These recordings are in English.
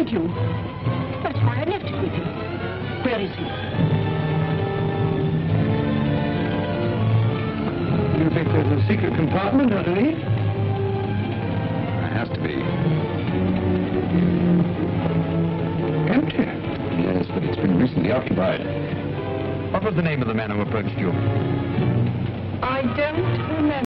wanted you. That's why I left it with you. Where is he? You think there's a secret compartment underneath? There has to be. Empty. Yes, but it's been recently occupied. What was the name of the man who approached you? I don't remember.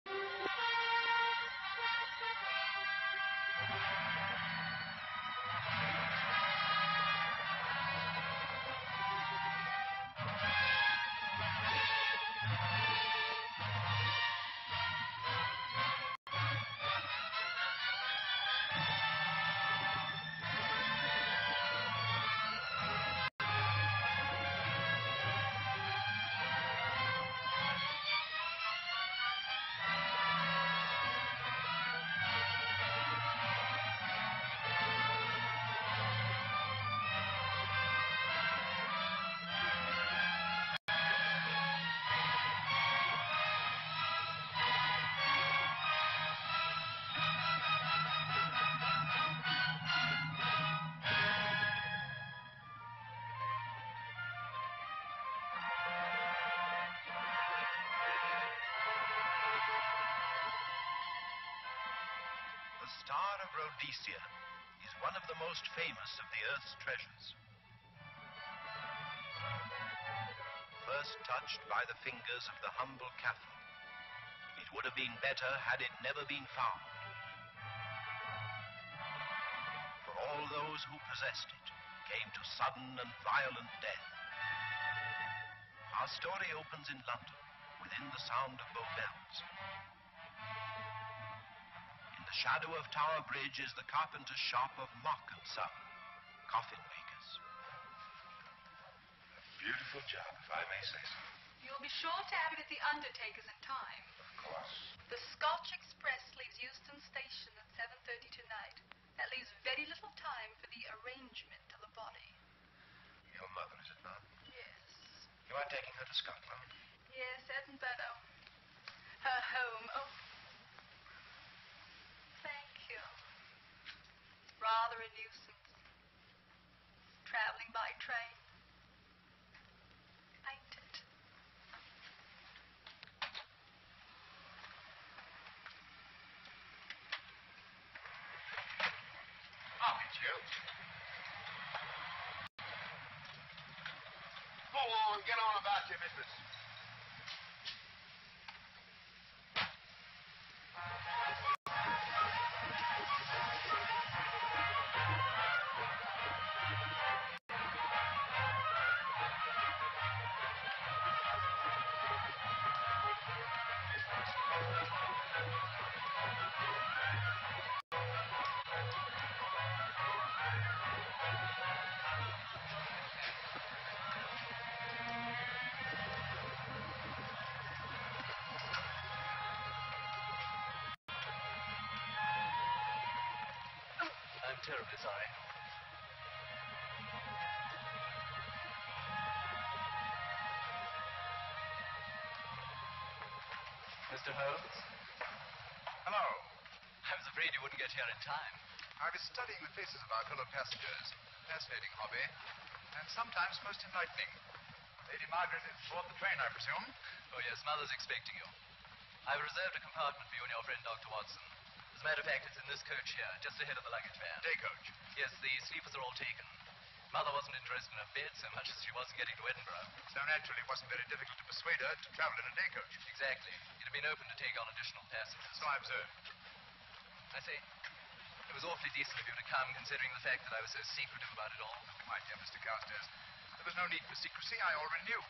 The Star of Rhodesia is one of the most famous of the Earth's treasures. First touched by the fingers of the humble Catholic, it would have been better had it never been found. For all those who possessed it came to sudden and violent death. Our story opens in London, within the sound of Bow Bells. In the shadow of Tower Bridge is the carpenter's shop of Mock and Son, coffin makers. A beautiful job, if I may say so. You'll be sure to have it at the undertaker's in time. Of course. The Scotch Express leaves Euston Station at 7:30 tonight. That leaves very little time for the arrangement of the body. Your mother, is it not? Yes. You are taking her to Scotland? Yes, Edinburgh. Her home. Oh. Thank you. Rather a nuisance. Traveling by train. Ain't it? Morning, Jill. Go on, get on about your business. I'm terribly sorry. Mr. Holmes? Hello. I was afraid you wouldn't get here in time. I was studying the faces of our fellow passengers. Fascinating hobby. And sometimes most enlightening. Lady Margaret is aboard the train, I presume? Oh, yes, Mother's expecting you. I've reserved a compartment for you and your friend, Dr. Watson. As a matter of fact, it's in this coach here, just ahead of the luggage van. Day coach. Yes, the sleepers are all taken. Mother wasn't interested in a bed so much as she wasn't getting to Edinburgh. So naturally it wasn't very difficult to persuade her to travel in a day coach. Exactly. It had been open to take on additional passengers. So I observed. I say, it was awfully decent of you to come, considering the fact that I was so secretive about it all. My dear Mr. Carstairs, there was no need for secrecy. I already knew.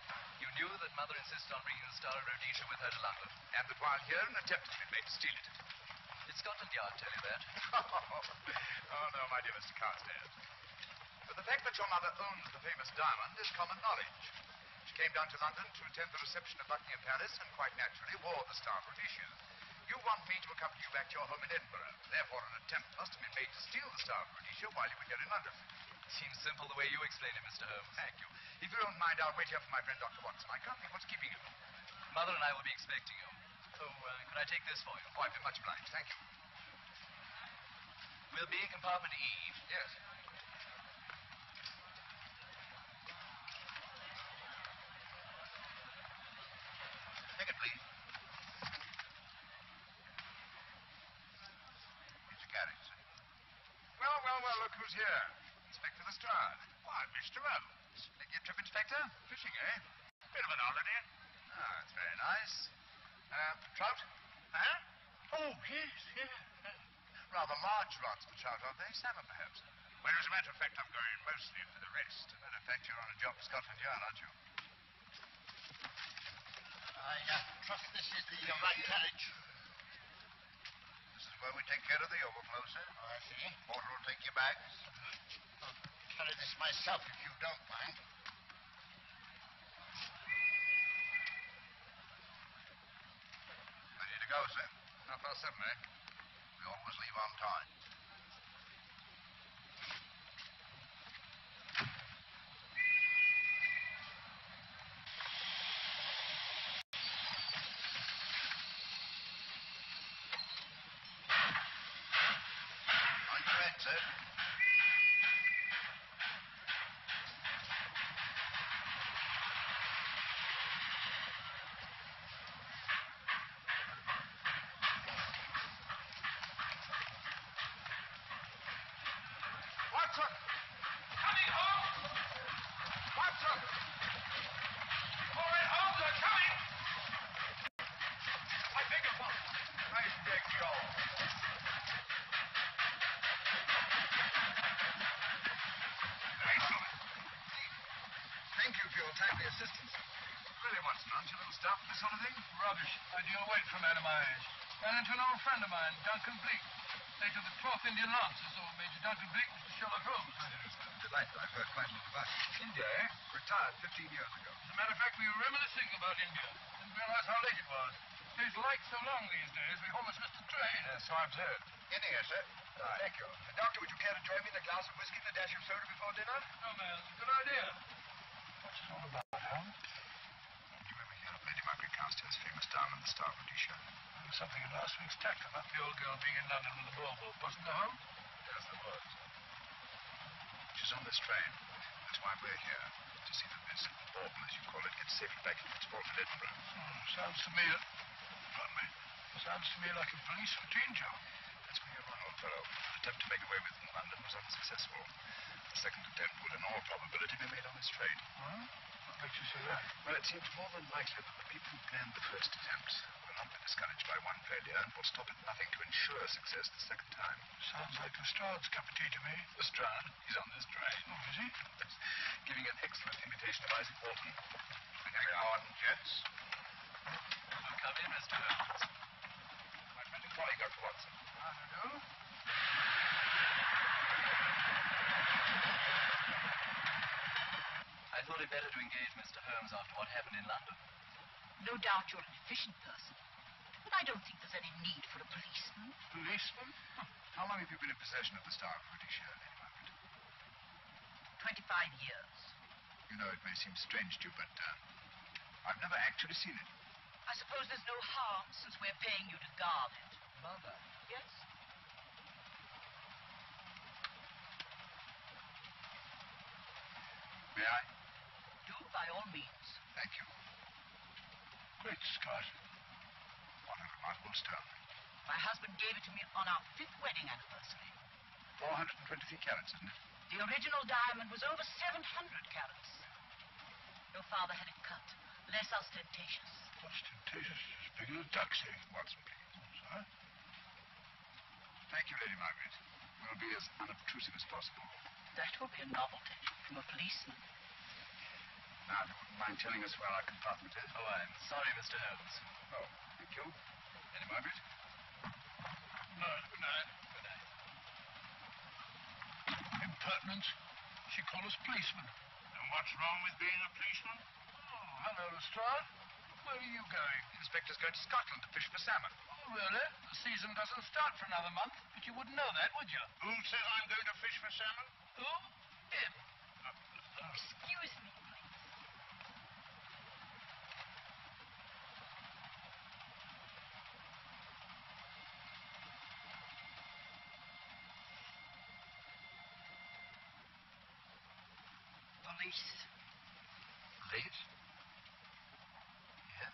You knew that Mother insisted on bringing the Star of Rhodesia with her to London. And that while here, an attempt has been made to steal it. Did Scotland Yard tell you that? Oh, no, my dear Mr. Carstairs. But the fact that your mother owns the famous diamond is common knowledge. She came down to London to attend the reception of Buckingham Palace and quite naturally wore the Star of Rhodesia. You want me to accompany you back to your home in Edinburgh. Therefore, an attempt must have been made to steal the Star of Rhodesia while you were here in London. Seems simple the way you explain it, Mr. Holmes. Thank you. If you don't mind, I'll wait here for my friend Dr. Watson. I can't think what's keeping you. Mother and I will be expecting you. So, could I take this for you? Oh, I've been much obliged. Thank you. We'll be in compartment E. Yes. Who's here? Inspector Lestrade. Why, Mr. Holmes. Making a trip, Inspector? Fishing, eh? Bit of an holiday. Ah, that's very nice. Trout? Huh? Oh, yes. Rather large rods for trout, aren't they? Salmon, perhaps? Well, as a matter of fact, I'm going mostly for the rest. As a matter of fact, you're on a job at Scotland Yard, aren't you? I trust this is the right carriage. This is where we take care of the overflow, sir. Oh, I see. Porter will take your bags. I'll carry this myself if you don't mind. Ready to go, sir. 7:30, eh? We always leave on time. On your head, sir. Watson! Coming, Holmes! Watson! All right, Holmes, they're coming! I beg your pardon. Nice big job. Excellent. Thank you for your timely assistance. Really, Watson, aren't you a little stuff, this sort of thing? Rubbish. I deal weight for a man of my age. Ran into an old friend of mine, Duncan Bleak. Late of the 12th Indian Lancers, or Major Duncan Bleak, Sherlock Holmes. Delighted. I've heard quite a lot about it. India, eh? Retired 15 years ago. As a matter of fact, we were reminiscing about India. Didn't realize how late it was. Stays light so long these days, we almost missed the train. So I've heard. In here, sir. Right. Thank you. Doctor, would you care to join me in a glass of whiskey and a dash of soda before dinner? No, man, it's a good idea. What's it all about, Holmes? Do you ever hear of Lady Margaret Carstairs' famous diamond, the star of Rhodesia? Something in last week's tack about the old girl being in London with the ball boat, wasn't there, Holmes? Yes, there was. She's on this train. That's why we're here. To see that this bauble, as you call it, gets safely back to its port in Edinburgh. Sounds to me... Pardon me. Sounds to me like a police routine job. That's where you're wrong, old fellow. The attempt to make away with in London was unsuccessful. The second attempt would, in all probability, be made on this train. Huh? What makes you say that? Well, it seems more than likely that the people who planned the first attempt will not be discouraged by one failure and will stop at nothing to ensure success the second time. Sounds like Lestrade's cup of tea to me. Lestrade? He's on this train. Oh, is he? Giving an excellent imitation of Isaac Walton. I beg your pardon, gents. Come in, Mr. Holmes. My friend and colleague, Dr. Watson. How do you do? I thought it better to engage Mr. Holmes after what happened in London. No doubt you're an efficient person. But I don't think there's any need for a policeman. Policeman? How long have you been in possession of the Star of Rhodesia, Lady Margaret? 25 years. You know, it may seem strange to you, but I've never actually seen it. I suppose there's no harm since we're paying you to guard it. Rather. Yes? May I? Do, by all means. Thank you. Great Scott. What a remarkable stone. My husband gave it to me on our 5th wedding anniversary. 423 carats, isn't it? The original diamond was over 700 carats. Your father had it cut, less ostentatious. Ostentatious, as big as a duck's egg. Watson, please. Sir? Thank you, Lady Margaret. We'll be as unobtrusive as possible. That will be a novelty from a policeman. Now, if you wouldn't mind telling us where our compartment is. Oh, I'm sorry, Mr. Holmes. Oh, thank you. Lady Margaret? No, good night. Good night. Impertinence. She called us policemen. And what's wrong with being a policeman? Oh, hello, Lestrade. Where are you going? The inspector's going to Scotland to fish for salmon. Oh, really? The season doesn't start for another month. But you wouldn't know that, would you? Who says I'm going to fish for salmon? Who? Him. Excuse me, please. Police. Police? Here?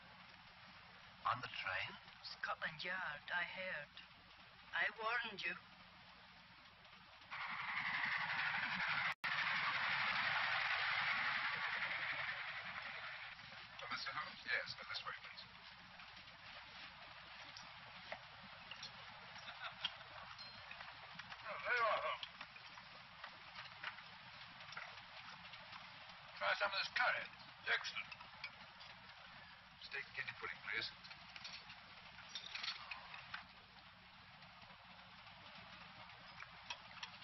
On the train? Scotland Yard, I heard. I warned you. Yes, but this way, please. Oh, there you are, Holmes. Try some of this curry. It's excellent. Steak and kidney pudding, please.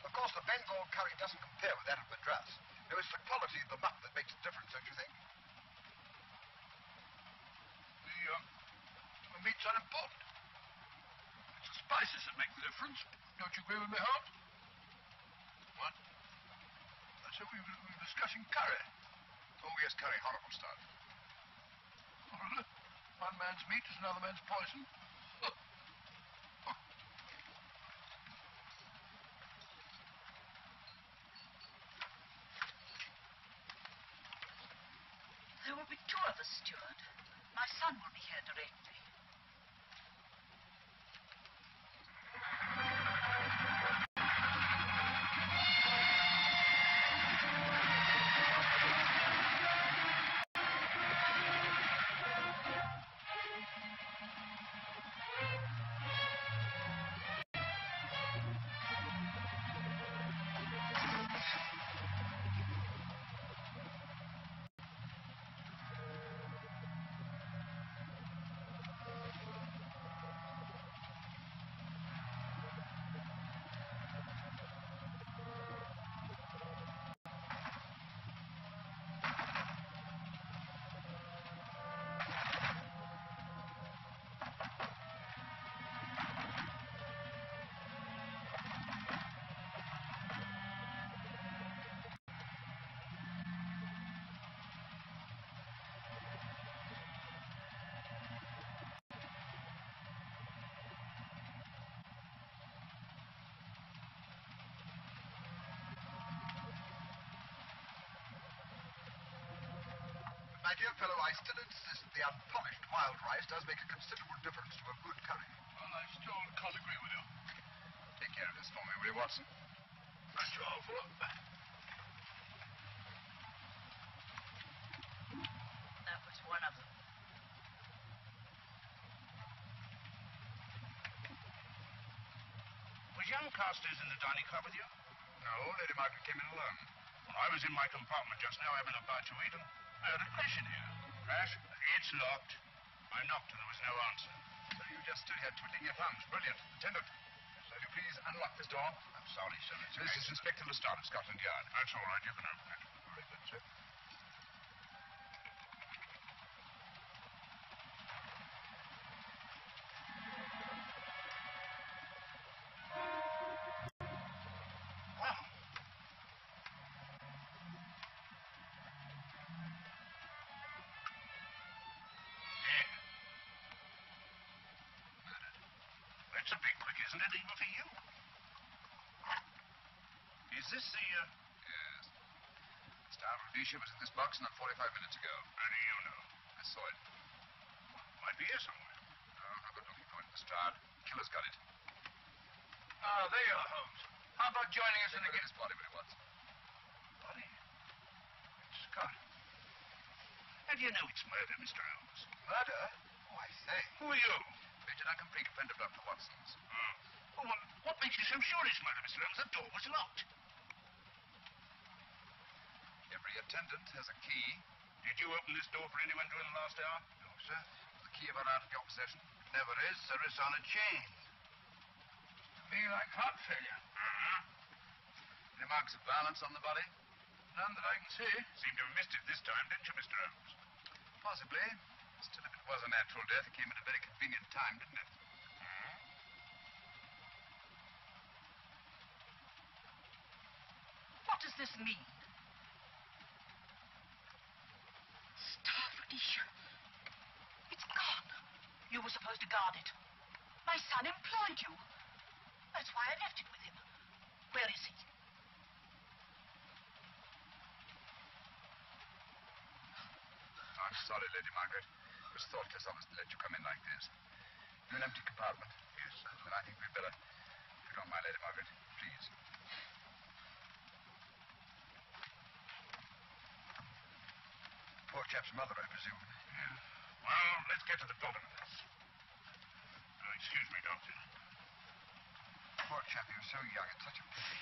Of course, the Bengal curry doesn't compare with that of Madras. No, it's the quality of the muck that makes a difference, don't you think? The meat's unimportant. It's the spices that make the difference. Don't you agree with me, Holmes? What? I said we were discussing curry. Oh, yes, curry. Horrible stuff. Oh, one man's meat is another man's poison. There will be two of us, steward. My son will be here directly. My dear fellow, I still insist the unpolished wild rice does make a considerable difference to a good curry. Well, I still can't agree with you. Take care of this for me, will you, Watson? That's your offer. That was one of them. Was young Carstairs in the dining car with you? No, Lady Margaret came in alone. Well, I was in my compartment just now having a bite to eat, and I heard a crash in here. Crash? It's locked. I knocked and there was no answer. So you just stood here twiddling your thumbs. Brilliant. Attendant, will you please unlock this door? I'm sorry, sir. This is Inspector Lestrade of Scotland Yard. That's all right. You can open it. Very good, sir. Wow. Yeah. That's a bit quick, isn't it, even for you? Is this the, Yes. Star Rhodesia was in this box not 45 minutes ago. How do you know? I saw it. Might be here somewhere. No, not good looking for it, Lestrade. Killer's got it. Ah, there you are, Holmes. How about joining us in the Look at this body, will you, Watson? body? It's Scott. How do you know it's murder, Mr. Holmes? Murder? Oh, I say. Who are you? Major Duncan Bleak, a friend of Dr. Watson's. Oh, well, what makes you so sure it's murder, Mr. Holmes? The door was locked. Every attendant has a key. Did you open this door for anyone during the last hour? No, sir. The key ever out of your possession? Never is, sir. It's on a chain. Me like heart failure. Any marks of violence on the body? None that I can see. Seemed to have missed it this time, didn't you, Mr. Holmes? Possibly. Still, if it was a natural death, it came at a very convenient time, didn't it? What does this mean? Star Rhodesia. It's gone. You were supposed to guard it. My son employed you. That's why I left it with him. Where is he? I'm sorry, Lady Margaret. It was thoughtless of us to let you come in like this. You're an empty compartment. Yes, sir. Then I think we'd better... If you don't mind, Lady Margaret, please. Poor chap's mother, I presume. Yeah. Well, let's get to the bottom of this. Oh, excuse me, Doctor. Poor chap, he was so young. It's such a pity.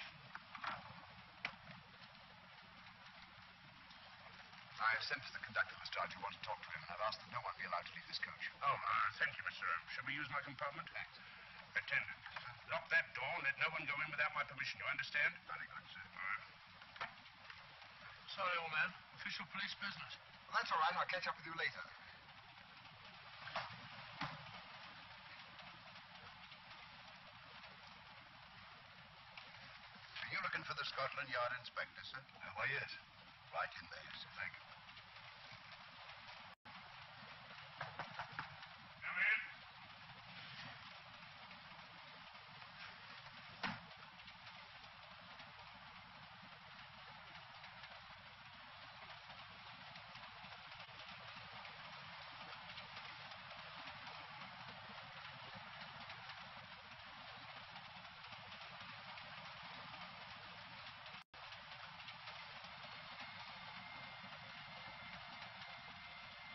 I've sent for the conductor, Lestrade. You want to talk to him, and I've asked that no one be allowed to leave this coach. Oh, thank you, Mr. Holmes. Shall we use my compartment? Thanks. Attendant, lock that door and let no one go in without my permission. You understand? Very good, sir. Sorry, old man. Official police business. Well, that's all right. I'll catch up with you later. Are you looking for the Scotland Yard inspector, sir? Why, yes. Right in there, sir. Thank you. Come in.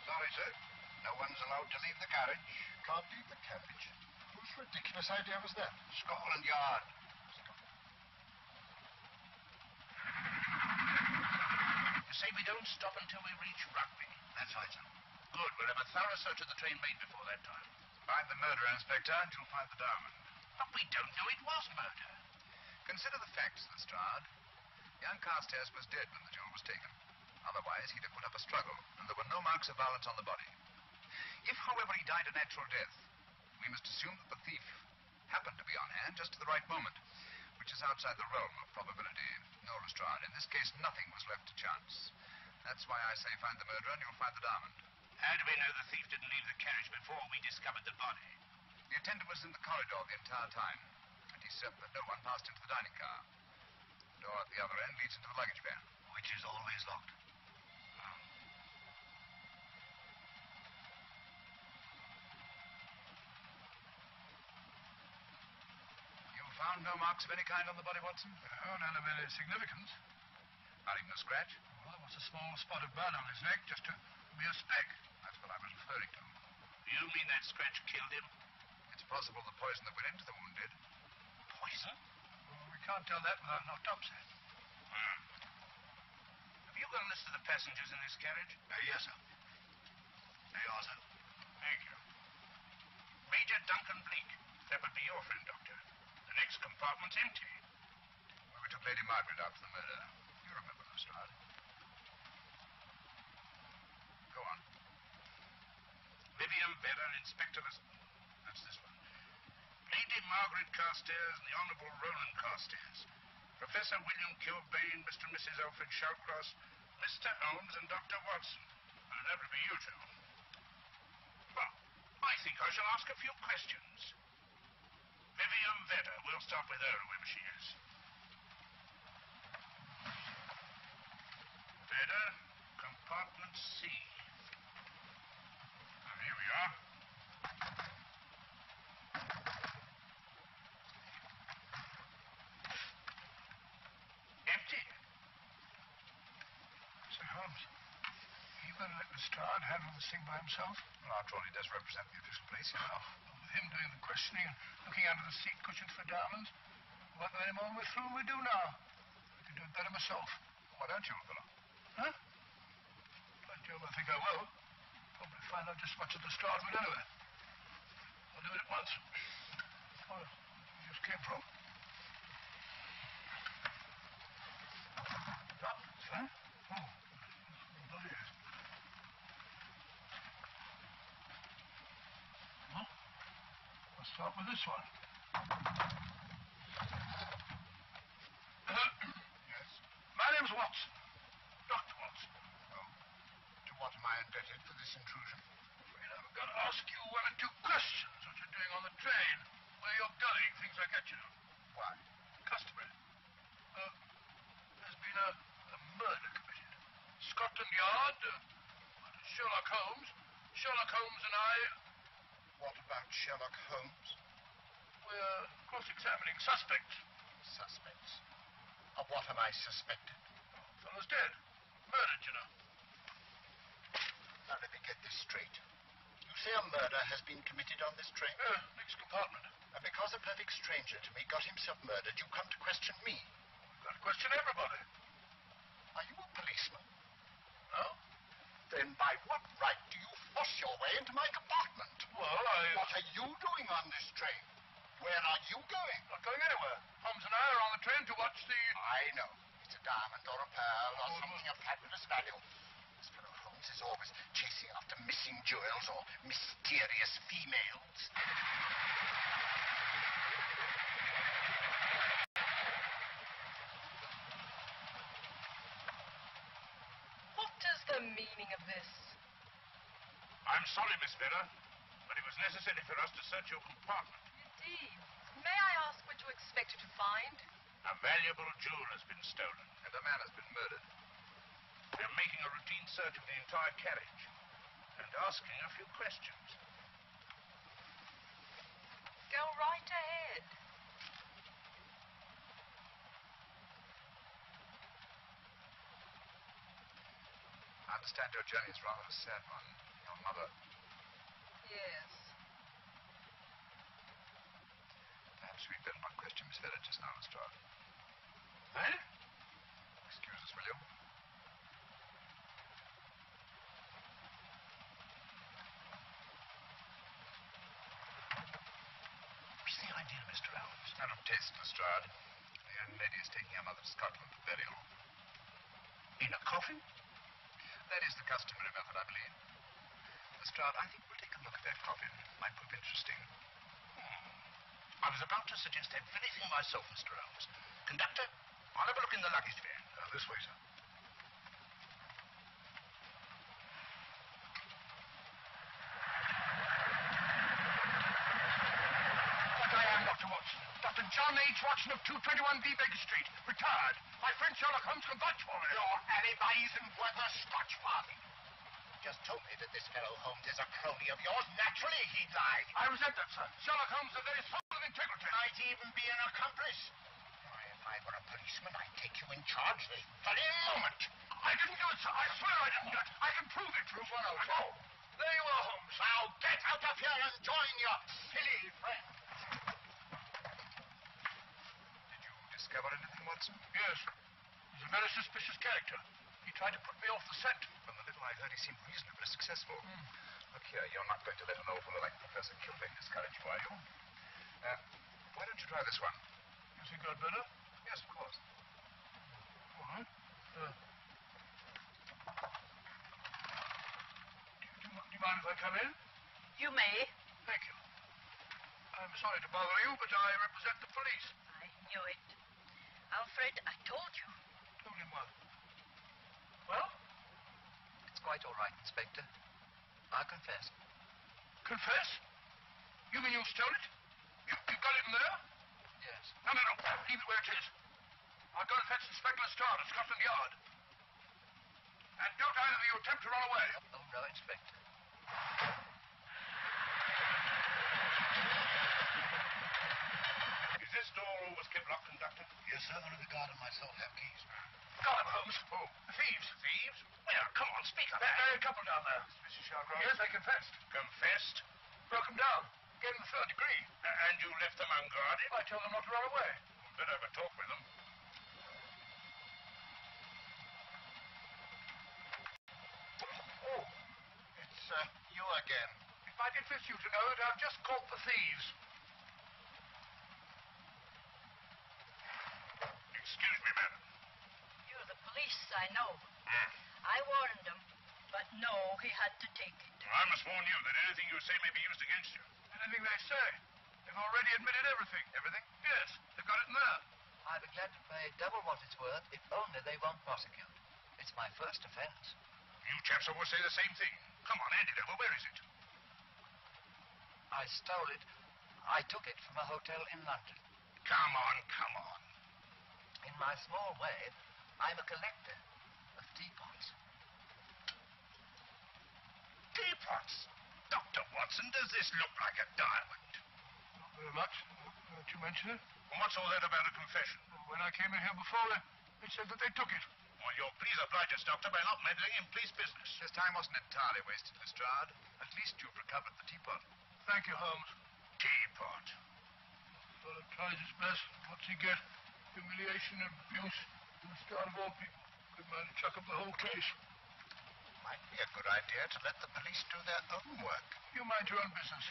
Sorry, sir. No one's allowed to leave the carriage. Can't leave the carriage? Whose ridiculous idea was that? Scotland Yard. You say we don't stop until we reach Rugby. That's right, sir. Good. We'll have a thorough search of the train made before that time. Find the murderer, Inspector, and you'll find the diamond. But we don't know it was murder. Consider the facts, Lestrade. Young Carstairs was dead when the jewel was taken. Otherwise, he'd have put up a struggle, and there were no marks of violence on the body. If, however, he died a natural death, we must assume that the thief happened to be on hand just at the right moment, which is outside the realm of probability. No, Lestrade, in this case, nothing was left to chance. That's why I say find the murderer and you'll find the diamond. How do we know the thief didn't leave the carriage before we discovered the body? The attendant was in the corridor the entire time, and he's certain that no one passed into the dining car. The door at the other end leads into the luggage van, Which is always locked. You found no marks of any kind on the body, Watson? Oh, none of any significance. Not even a scratch? Well, there was a small spot of blood on his neck, just a mere speck. That's what I was referring to. You mean that scratch killed him? It's possible the poison that went into the wound did. Poison? Well, we can't tell that without an autopsy. Have you got a list of the passengers in this carriage? Yes, sir. There you are, sir. Thank you. Major Duncan Bleak. That would be your friend, Doctor. The next compartment's empty. Well, we took Lady Margaret out for the murder. You remember, Lestrade. Go on. Vivian Vedder, Inspector. That's this one. Lady Margaret Carstairs and the Honourable Roland Carstairs. Professor William Kilbane, Mr. and Mrs. Alfred Shawcross, Mr. Holmes, and Dr. Watson. And that would be you two. Well, I think I shall ask a few questions. Vivian Vedder. We'll start with her, whoever she is. Vedder, compartment C. Now, here we are. Empty. Sir Holmes, you better let Lestrade handle this thing by himself. Well, after all, he does represent the official police. With him doing the questioning and looking under the seat cushions for diamonds, we won't know any more when we're through than we do now. I can do it better myself. Why don't you, fellow? Huh? By Jove, I think I will. Probably find out just as much as Lestrade will anyway. I'll do it at once. Oh, where you just came from. Diamonds, huh? Oh, bloody yes. Well, let's start with this one. Yes? My name's Watson. Dr. Watson. Oh. To what am I indebted for this intrusion? Afraid I've got to ask you one or two questions. What you're doing on the train, where you're going, things like that, you know. Why? Customary. There's been a murder committed. Scotland Yard, Sherlock Holmes. Sherlock Holmes and I, What about Sherlock Holmes? we're cross-examining suspects. Suspects? Of what am I suspected? The fellow's dead. Murdered, you know. Now, let me get this straight. You say a murder has been committed on this train? Next compartment. And because a perfect stranger to me got himself murdered, you come to question me? Got to question everybody. Are you a policeman? No? Then by what right do you force your way into my compartment? Well, What are you doing on this train? Where are you going? Not going anywhere. Holmes and I are on the train to watch the... I know. It's a diamond or a pearl or something of fabulous value. This fellow Holmes is always chasing after missing jewels or mysterious females. What is the meaning of this? I'm sorry, Miss Vera, but it was necessary for us to search your compartment. Indeed. May I ask what you expected to find? A valuable jewel has been stolen. And a man has been murdered. We're making a routine search of the entire carriage and asking a few questions. Go right ahead. I understand your journey is rather a sad one. Your mother... Yes. Perhaps we'd better not question Miss Vera just now, Lestrade. Eh? Excuse us, will you? What's the idea, Mr. Holmes? None of taste, Lestrade. The young lady is taking her mother to Scotland for burial. In a coffin? That is the customary method, I believe. Lestrade, I think we'll take a look at that coffin. Might prove interesting. I was about to suggest that very thing myself, Mr. Holmes. Conductor, I'll have a look in the luggage van. This way, sir. I am Dr. Watson. Dr. John H. Watson of 221B Baker Street. Retired. My friend Sherlock Holmes can vouch for me. Your alibi isn't worth a Scotch farthing. You just told me that this fellow Holmes is a crony of yours. Naturally, he'd lie. I resent that, sir. Sherlock Holmes is a very soul of integrity. Might even be an accomplice. If I were a policeman, I'd take you in charge this very moment. I didn't do it, sir. I swear I didn't do it. I can prove it. Prove what, old fellow? There you are, Holmes. Now get out of here and join your silly friend. Did you discover anything, Watson? Yes. He's a very suspicious character. He tried to put me off the scent. From the little I heard, he seemed reasonably successful. Look here, you're not going to let an old fellow like Professor Kilbeck discourage you, are you? Why don't you try this one? You think I'd better? Yes, of course. All right. Do you mind if I come in? You may. Thank you. I'm sorry to bother you, but I represent the police. I knew it. Alfred, I told you. Told him what? Well? It's quite all right, Inspector. I confess. Confess? You mean you stole it? You got it in there? Yes. No. Leave it where it is. I'll go and fetch Inspector Lestrade at Scotland Yard. And don't either of you attempt to run away. Oh, no, Inspector. Is this door always kept locked, Conductor? Yes, sir. Only the guard and myself have keys. Got him, Holmes. Oh, the thieves. Thieves? Well, come on, speak up. A couple down there. Mr. Sherlock? Yes, they confessed. Confessed? Broke them down. Gave them the third degree. And you left them unguarded? I told them not to run away. Better have a talk with them. Oh, it's you again. It might interest you to know that I've just caught the thieves. Excuse me, madam. You're the police, I know. I warned him. But no, he had to take it. I must warn you that anything you say may be used against you. Anything they say. They've already admitted everything. Everything? Yes, they've got it in there. I'd be glad to pay double what it's worth if only they won't prosecute. It's my first offense. You chaps always say the same thing. Come on, hand it over. Where is it? I stole it. I took it from a hotel in London. Come on. In my small way, I'm a collector of teapots. Teapots? Dr. Watson, does this look like a diamond? Not very much. Don't you mention it? What's all that about a confession? When I came in here before, they said that they took it. Well, you'll please oblige us, Doctor, by not meddling in police business. This time wasn't entirely wasted, Lestrade. At least you've recovered the teapot. Thank you, Holmes. Teapot. Fellow tries his best. What's he get? Humiliation and abuse. And the start of all people. Good man to chuck up the whole case. Might be a good idea to let the police do their own work. You mind your own business.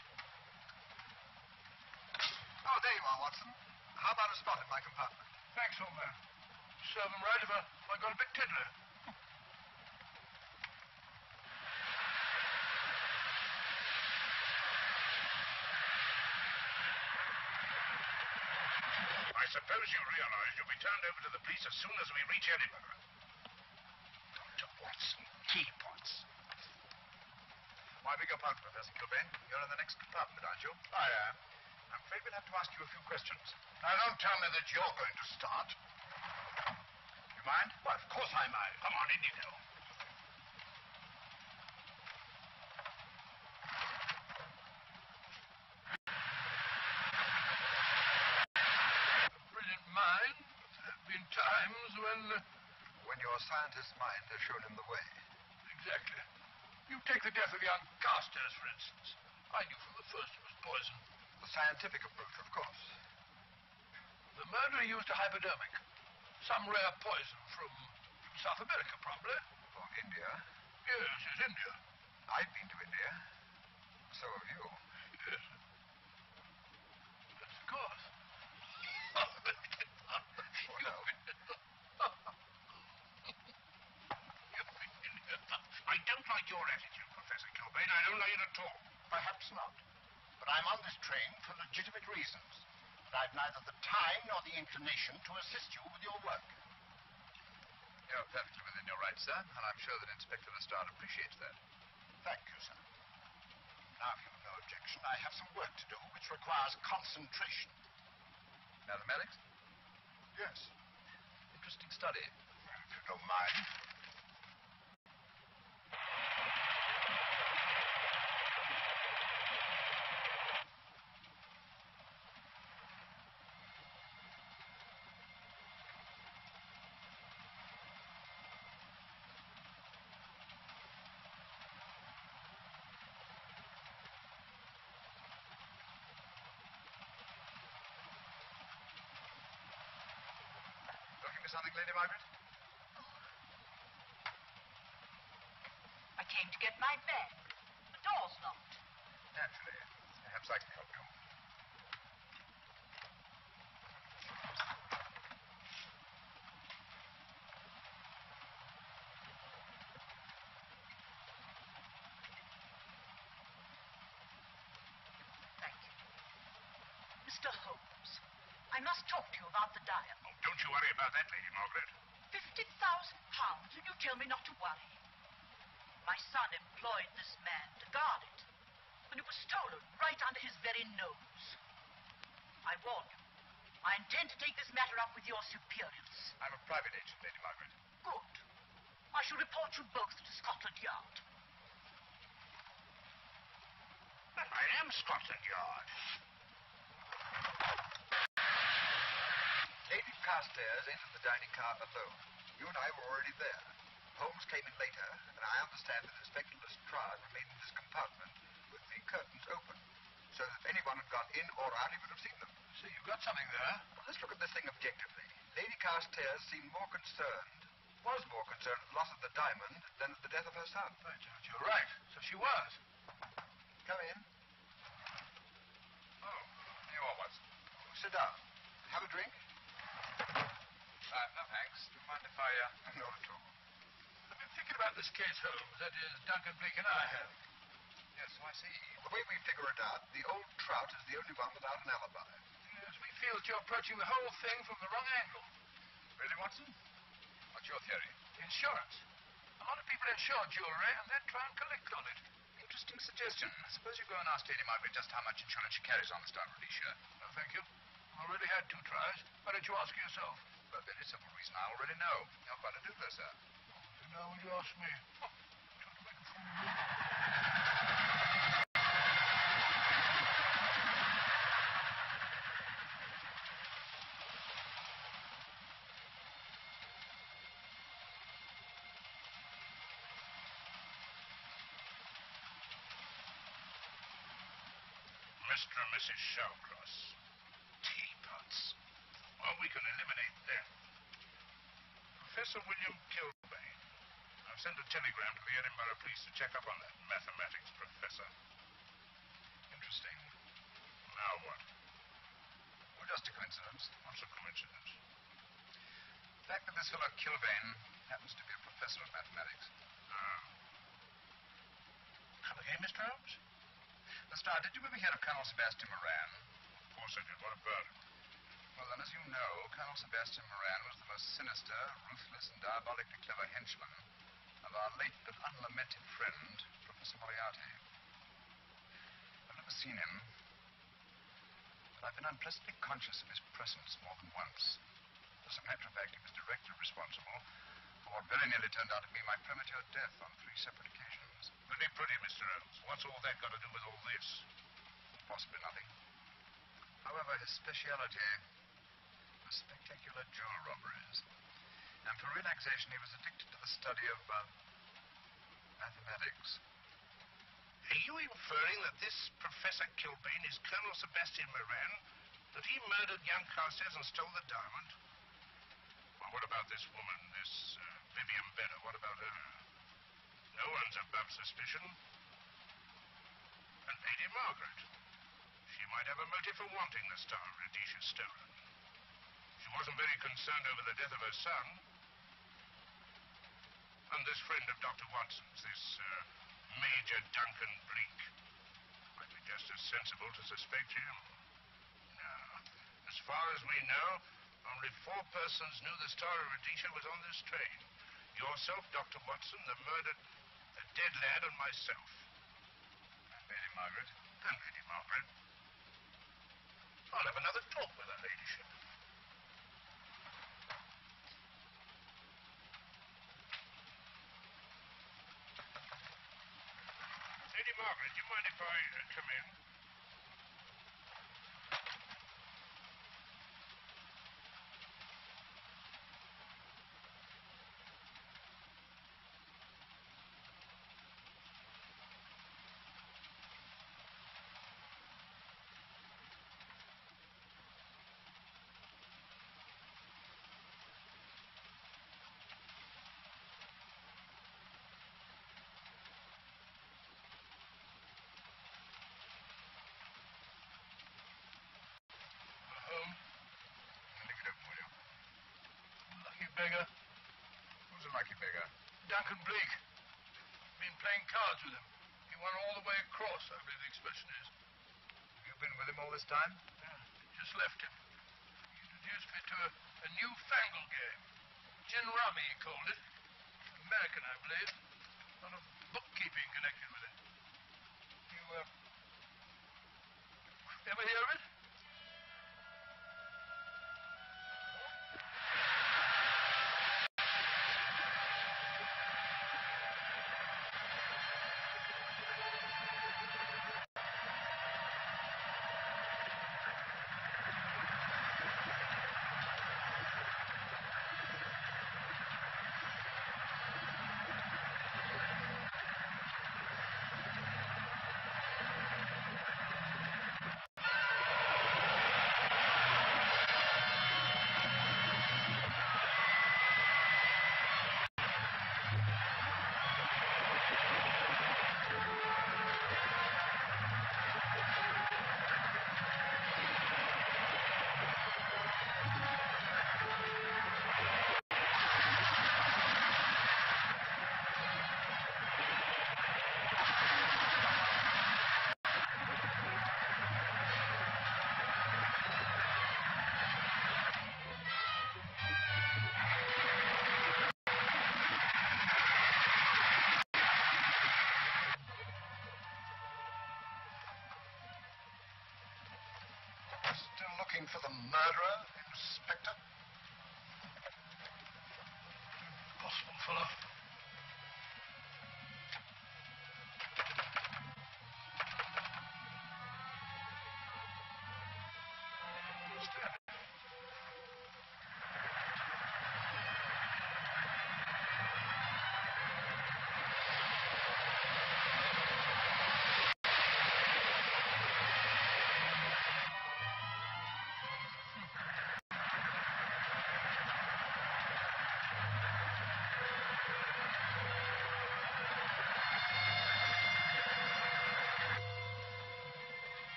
Oh, there you are, Watson. How about a spot in my compartment? Thanks, old man. Serve him right if I got a bit tiddler. I suppose you realize you'll be turned over to the police as soon as we reach Edinburgh. Dr. Watson, teapots. I beg your pardon, Professor Kilbane. You're in the next compartment, aren't you? I am. I'm afraid we'll have to ask you a few questions. Now, don't tell me that you're going to start. You mind? Well, of course I mind. Come on, in you go. Brilliant mind. There have been times When your scientist's mind has shown him the way. Exactly. You take the death of young Carstairs, for instance. I knew from the first it was poison. The scientific approach, of course. The murderer used a hypodermic. Some rare poison from South America, probably. Or India. Yes, it's India. I've been to India. So have you. Yes. Yes, of course. Oh, no. I don't like your attitude, Professor Kilbane. I don't like it at all. Perhaps not. But I'm on this train for legitimate reasons. And I've neither the time nor the inclination to assist you with your work. You're perfectly within your rights, sir, and I'm sure that Inspector Lestrade appreciates that. Thank you, sir. Now, if you've no objection, I have some work to do which requires concentration. Mathematics? Yes. Interesting study. If you don't mind. Looking for something, Lady Margaret? I came to get my bag. The door's locked. Naturally. Perhaps I can help you. Thank you. Mr. Holmes, I must talk to you about the diamond. Oh, don't you worry about that, Lady Margaret. £50,000, and you tell me not to worry. My son employed this man to guard it, when it was stolen right under his very nose. I warn you, I intend to take this matter up with your superiors. I'm a private agent, Lady Margaret. Good. I shall report you both to Scotland Yard. I am Scotland Yard. Lady Carstairs entered the dining car alone. You and I were already there. Holmes came in later, and I understand that Inspector Lestrade remained in his compartment with the curtains open, so that if anyone had gone in or out, he would have seen them. See, you got something there. Well, let's look at this thing objectively. Lady Carstairs seemed more concerned at the loss of the diamond than at the death of her son. By George, you're right. So she was. Come in. Oh, you are, Watson. Sit down. Have a drink? No, thanks. Do you mind if I, Not at all. I've been thinking about this case, Holmes. That is, Duncan Blake and I have. Yes, so I see. The way we figure it out, the old trout is the only one without an alibi. Yes, we feel that you're approaching the whole thing from the wrong angle. Really, Watson? What's your theory? Insurance. A lot of people insure jewelry and then try and collect on it. Interesting suggestion. Suppose you go and ask Lady Margaret just how much insurance she carries on the Star Release shirt. No, thank you. Already had 2 tries. Why don't you ask her yourself? For a very simple reason. I already know. You're quite a doodler, sir. So now will you ask me? Trying to make a fool of me. Mr. and Mrs. Shawcross. Teapots. Well, we can eliminate them. Professor William Kilbane. I've sent a telegram to the Edinburgh police to check up on that mathematics professor. Interesting. Now what? Well, just a coincidence. What's a coincidence? The fact that this fellow Kilbane happens to be a professor of mathematics. Come again, Mr. Holmes? Lestrade, did you ever hear of Colonel Sebastian Moran? Of course I did. What about it? Well, then, as you know, Colonel Sebastian Moran was the most sinister, ruthless, and diabolically clever henchman of our late but unlamented friend, Professor Moriarty. I've never seen him, but I've been unpleasantly conscious of his presence more than once. As a matter of fact, he was directly responsible for what very nearly turned out to be my premature death on 3 separate occasions. Pretty, Mr. Holmes. What's all that got to do with all this? Possibly nothing. However, his speciality was spectacular jewel robberies. And for relaxation, he was addicted to the study of mathematics. Are you inferring that this Professor Kilbane is Colonel Sebastian Moran? That he murdered young Carstairs and stole the diamond? Well, what about this woman, this Vivian Benner? What about her? No one's above suspicion. And Lady Margaret. She might have a motive for wanting the Star of Rhodesia stolen. She wasn't very concerned over the death of her son. And this friend of Dr. Watson's, this Major Duncan Bleak, might be just as sensible to suspect him. No. As far as we know, only 4 persons knew the Star of Rhodesia was on this train. Yourself, Dr. Watson, the murdered, the dead lad, and myself. And Lady Margaret. And Lady Margaret. I'll have another talk with her ladyship. Lady Margaret, do you mind if I come in? Beggar. Who's a lucky beggar? Duncan Bleak. Been playing cards with him. He won all the way across, I believe the expression is. Have you been with him all this time? Yeah, just left him. He introduced me to a newfangled game. Gin rummy, he called it. American, I believe. A lot of bookkeeping connected with it. You, ever hear of it? Still looking for the murderer, Inspector? Possible, fellow.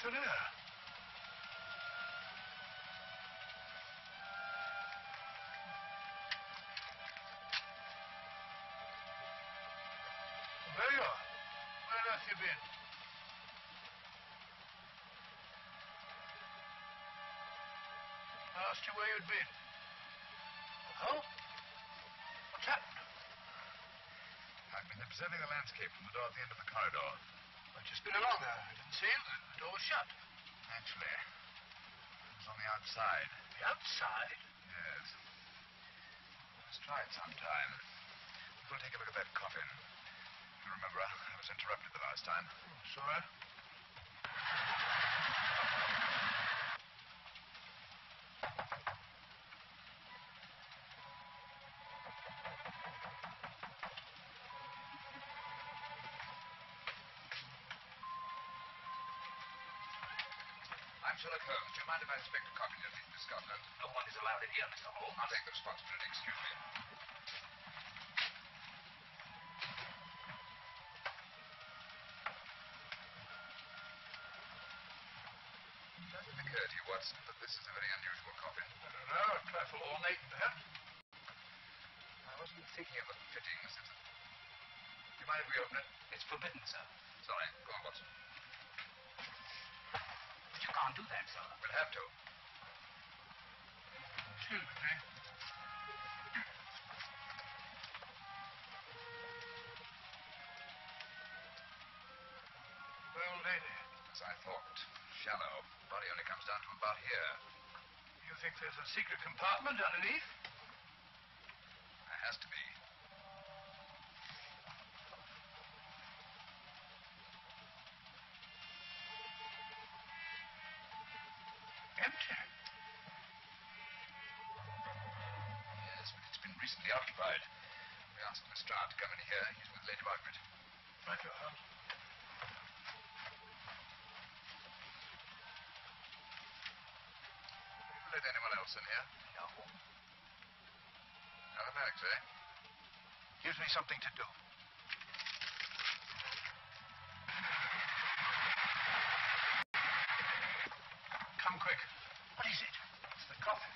thin air. There you are. Where on earth you been? I asked you where you'd been. Oh? What's happened? I've been observing the landscape from the door at the end of the corridor. I've just been along there. I didn't see it. The door was shut. Actually, it was on the outside. The outside? Yes. Let's try it sometime. We'll take a look at that coffin. You remember, I was interrupted the last time. Oh, sorry. I'm Sherlock Holmes. Do you mind if I inspect the coffin you're taking to Scotland? No one is allowed in here, Mr. Holmes. I'll take the responsibility. Excuse me. Does it occur to you, Watson, that this is a very unusual coffin? I don't know. A trifle ornate, perhaps. I wasn't thinking of the fittings. Do you mind if we open it? It's forbidden, sir. Sorry. Go on, Watson. You can't do that, sir. We'll have to. Excuse me, Frank. Well, lady. As I thought. Shallow. Body only comes down to about here. You think there's a secret compartment underneath? There has to be. Empty. Yes, but it's been recently occupied. We asked Lestrade to come in here. He's with Lady Margaret. Right, your Holmes. Let anyone else in here? No. Mathematics, eh? Gives me something to do. Come quick. What is it? It's the coffin.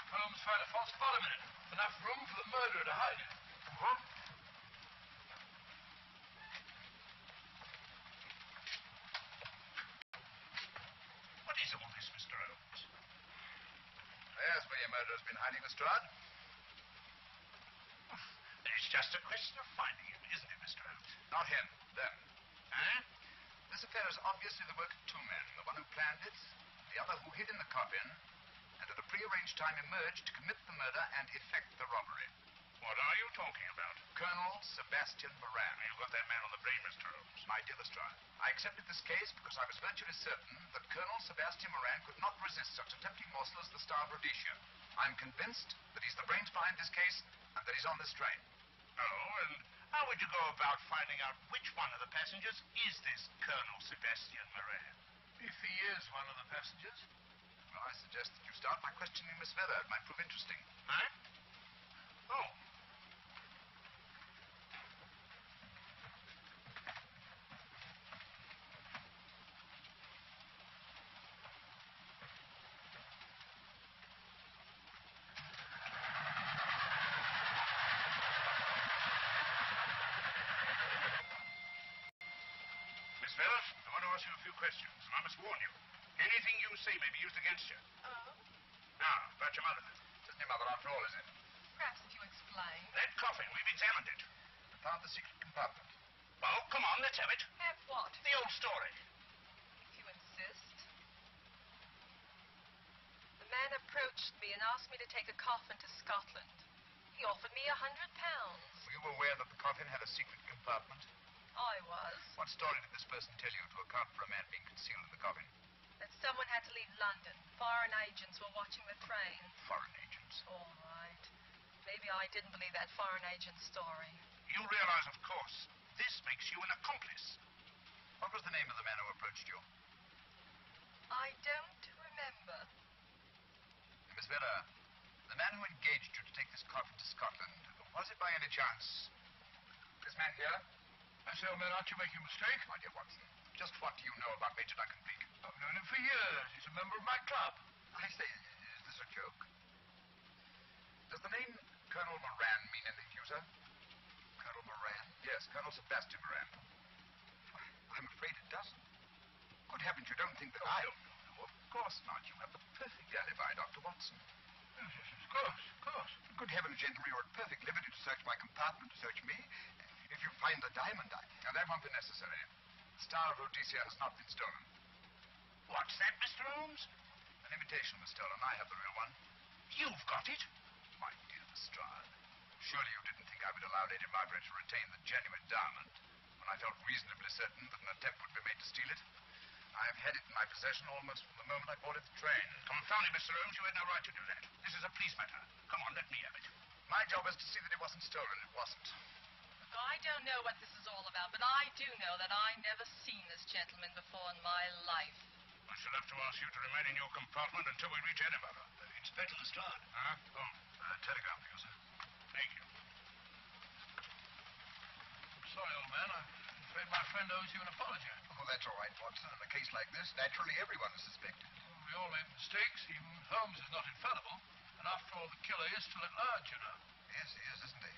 Holmes, find a false bottom in it. Enough room for the murderer to hide in. Huh? What is all this, Mr. Holmes? There's where your murderer's been hiding, Lestrade. It's just a question of finding him, isn't it, Mr. Holmes? Not him. Them. Huh? This affair is obviously the work of two men. The one who planned it, the other who hid in the coffin, and at a prearranged time emerged to commit the murder and effect the robbery. What are you talking about? Colonel Sebastian Moran. You've got that man on the brain, Mr. Holmes. My dear Lestrade, I accepted this case because I was virtually certain that Colonel Sebastian Moran could not resist such a tempting morsel as the Star of Rhodesia. I'm convinced that he's the brains behind this case and that he's on this train. Oh, and how would you go about finding out which one of the passengers is this Colonel Sebastian Moran? If he is one of the passengers. Well, I suggest that you start by questioning Miss Feather. It might prove interesting. Huh? Oh. Miss Feather, I want to ask you a few questions, and I must warn you. Anything you say may be used against you. Oh? Now, about your mother. Isn't your mother after all, is it? Perhaps if you explain. That coffin, we've examined it. We found the secret compartment. Well, come on, let's have it. Have what? The old story. If you insist. The man approached me and asked me to take a coffin to Scotland. He offered me £100. Were you aware that the coffin had a secret compartment? I was. What story did this person tell you to account for a man being concealed in the coffin? That someone had to leave London. Foreign agents were watching the train. Foreign agents. All right. Maybe I didn't believe that foreign agent story. You realize, of course, this makes you an accomplice. What was the name of the man who approached you? I don't remember. Miss Vera, the man who engaged you to take this coffin to Scotland, was it by any chance this man here? I say, old man, aren't you making a mistake? My dear Watson, just what do you know about Major Duncan Bleak? I've known him for years. He's a member of my club. I say, is this a joke? Does the name Colonel Moran mean anything to you, sir? Colonel Moran? Yes, Colonel Sebastian Moran. I'm afraid it doesn't. Good heavens, you don't think that I... No, of course not. You have the perfect alibi, Dr. Watson. Yes, of course. Good heavens, gentlemen, you're at perfect liberty to search my compartment, to search me. If you find the diamond, Now, that won't be necessary. The Star of Rhodesia has not been stolen. What's that, Mr. Holmes? An imitation was stolen. I have the real one. You've got it. My dear Lestrade, surely you didn't think I would allow Lady Margaret to retain the genuine diamond when I felt reasonably certain that an attempt would be made to steal it? I have had it in my possession almost from the moment I boarded the train. Confound it, Mr. Holmes. You had no right to do that. This is a police matter. Come on, let me have it. My job is to see that it wasn't stolen. It wasn't. I don't know what this is all about, but I do know that I never seen this gentleman before in my life. I shall have to ask you to remain in your compartment until we reach Edinburgh. Inspector Lestrade. Huh? Oh, telegram for you, sir. Thank you. Sorry, old man. I'm afraid my friend owes you an apology. Oh, that's all right, Watson. In a case like this, naturally everyone is suspected. We all make mistakes. Even Holmes is not infallible. And after all, the killer is still at large, you know. Yes, he is, isn't he?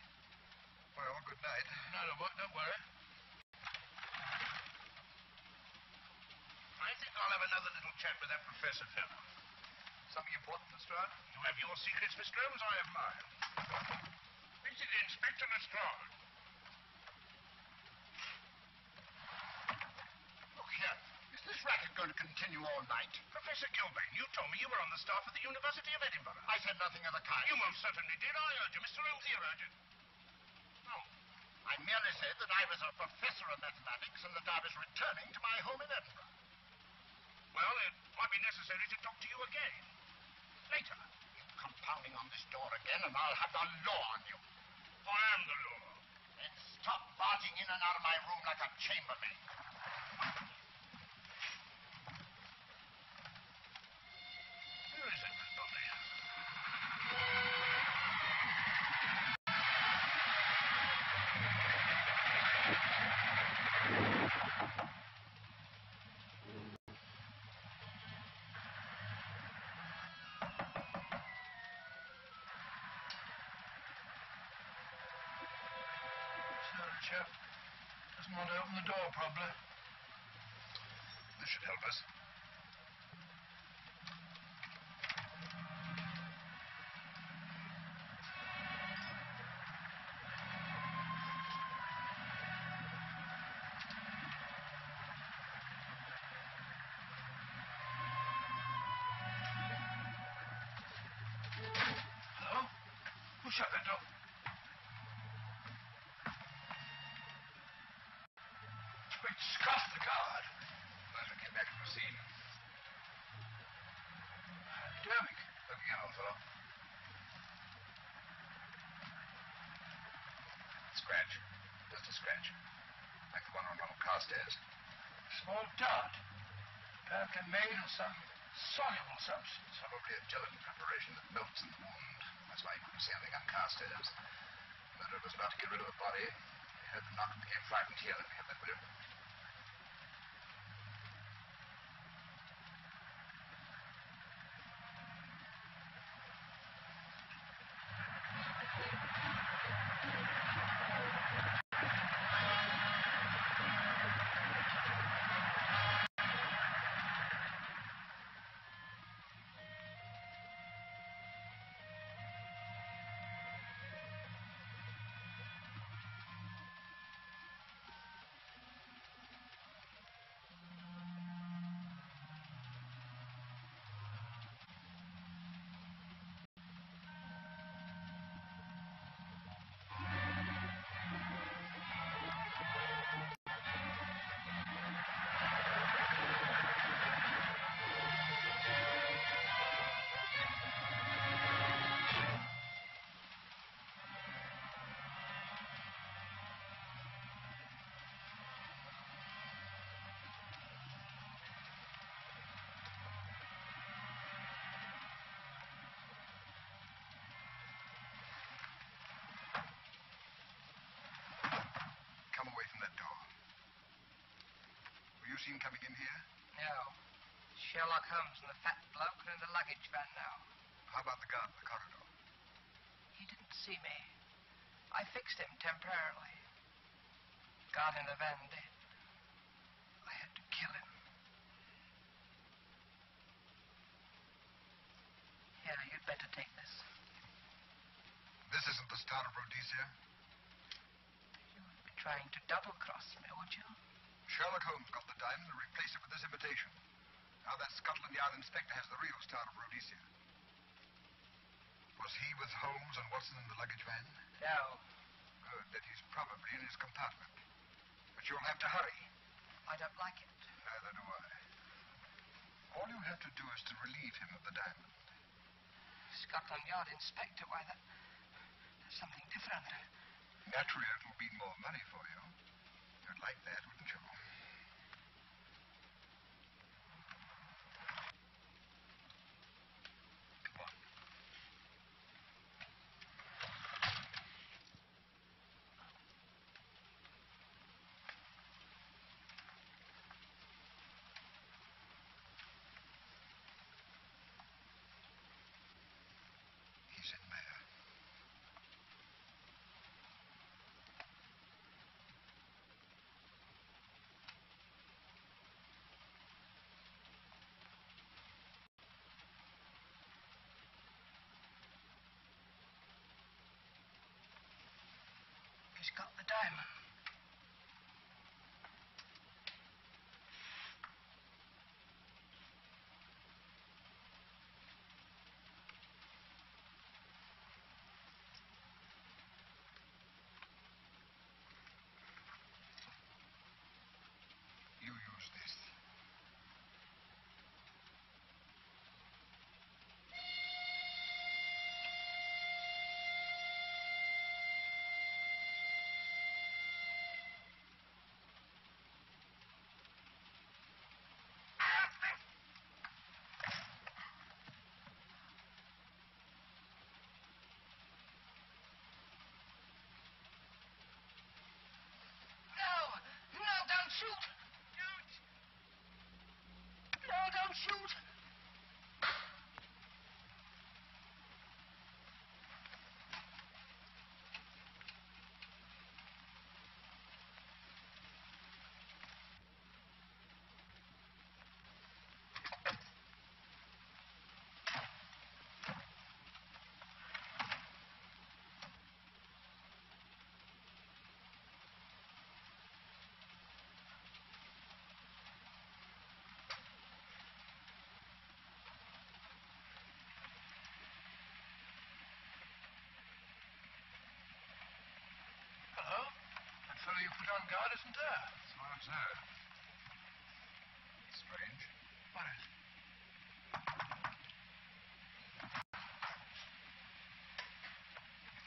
Well, good night. No, don't worry. I think I'll have another little chat with that Professor fellow. Something important, Lestrade? You have your secrets, Mr. Holmes. I have mine. This is Inspector Lestrade. Look here. Is this racket going to continue all night? Professor Gilbane, you told me you were on the staff of the University of Edinburgh. I said nothing of the kind. You most certainly did. I heard you. Mr. Holmes here heard you. No. I merely said that I was a professor of mathematics and that I was returning to my home in Edinburgh. Well, it might be necessary to talk to you again. Later. You come pounding on this door again and I'll have the law on you. I am the law. Then stop barging in and out of my room like a chambermaid. Where is everybody? Sorry, chap. Doesn't want to open the door, probably. This should help us. Hello? Who shut that door? Great Scott, the guard. Basil came back from the scene. Derrick. Look again, old fellow. Scratch. Just a scratch. Like the one on Ronald Carstairs. Small dot. Apparently made of some soluble substance. Probably a gelatin preparation that melts in the wound. That's why he couldn't see anything on Carstairs. The murderer was about to get rid of the body. He heard the knock and became frightened. Here, let me have that, will you? seen coming in here? No. Sherlock Holmes and the fat bloke are in the luggage van now. How about the guard in the corridor? He didn't see me. I fixed him temporarily. Got in the van dead. I had to kill him. Here, you'd better take this. This isn't the Star of Rhodesia? You would be trying to double-cross me, would you? Sherlock Holmes got the diamond and replaced it with this imitation. Now that Scotland Yard inspector has the real Star of Rhodesia. Was he with Holmes and Watson in the luggage van? No. Good. Then he's probably in his compartment. But you'll have to hurry. I don't like it. Neither do I. All you have to do is to relieve him of the diamond. Scotland Yard inspector, why, that's something different. Naturally, it will mean more money for you. You'd like that, wouldn't you? Come on. He's in there. He's got the diamond. You use this. No, don't shoot. No, don't shoot. Hello? That fellow you put on guard isn't there. So I observe. Strange. What is?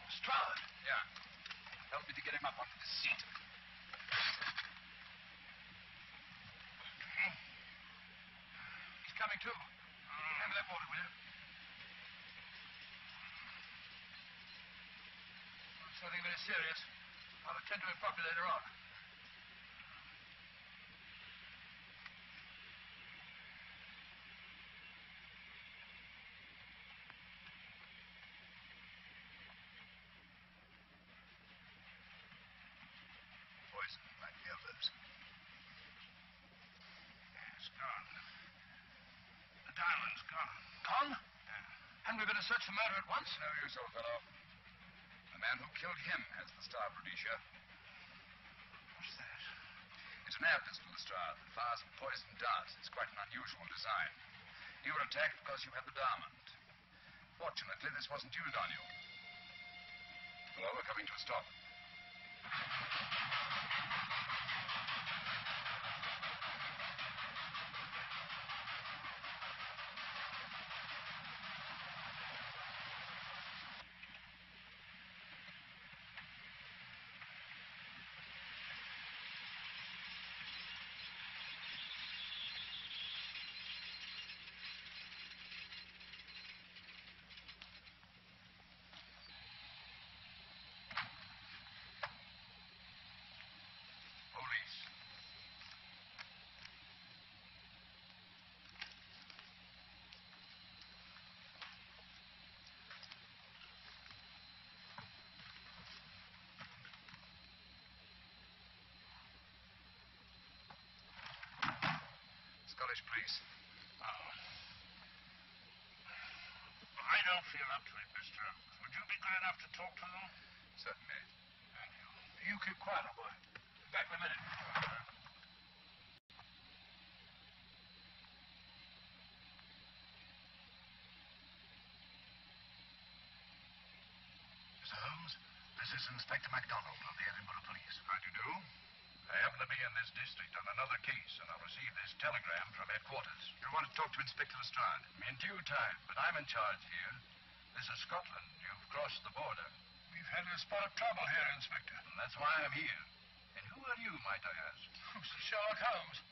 Lestrade. Yeah. Help me to get him up onto the seat. He's coming too. Hand me that water, will you? It's nothing very serious. I'll attend to it properly later on. Poison, like the others. It's gone. The diamond's gone. Gone? Yeah. Hadn't we better search for murder at once? No use, old fellow. The man who killed him has the Star of Rhodesia. What's that? It's an air pistol, Lestrade, that fires poison darts. It's quite an unusual design. You were attacked because you had the diamond. Fortunately, this wasn't used on you. Hello, we're coming to a stop. Police. Scottish police. Oh. I don't feel up to it, Mr. Holmes. Would you be good enough to talk to them? Certainly. Thank you. You keep quiet, old boy. Back in a minute. Mr. Holmes, this is Inspector MacDonald of the Edinburgh Police. How do you do? I happen to be in this district on another case, and I've received this telegram from headquarters. I want to talk to Inspector Lestrade. In due time, but I'm in charge here. This is Scotland. You've crossed the border. We've had a spot of trouble here, Inspector. And that's why I'm here. And who are you, might I ask? Mr. Sherlock Holmes.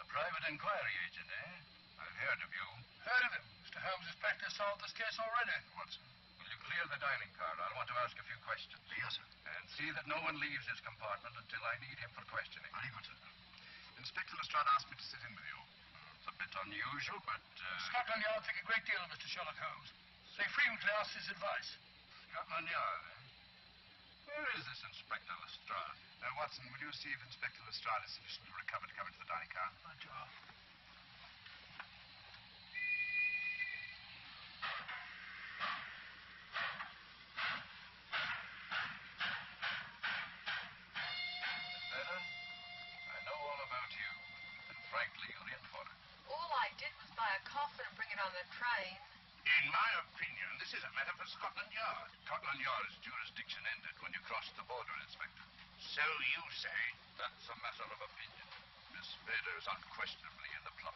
The private inquiry agent, eh? I've heard of you. Heard of him? Mr. Holmes has practically solved this case already. Watson, will you clear the dining car? I want to ask a few questions. Yes, sir. And see that no one leaves his compartment until I need him for questioning. Very good, sir. Inspector Lestrade asked me to sit in with you. It's a bit unusual, but... Scotland Yard think a great deal of Mr. Sherlock Holmes. They frequently ask his advice. Scotland Yard, eh? Where is this Inspector Lestrade? Watson, will you see if Inspector Lestrade is sufficiently recovered to come into the dining car? Right, you are. Better? I know all about you. And frankly, you're in for it. All I did was buy a coffin and bring it on the train. In my opinion, this is a matter for Scotland Yard. Scotland Yard's jurisdiction ended when you crossed the border, Inspector. So you say? That's a matter of opinion. Miss Bader's unquestionably in the plot.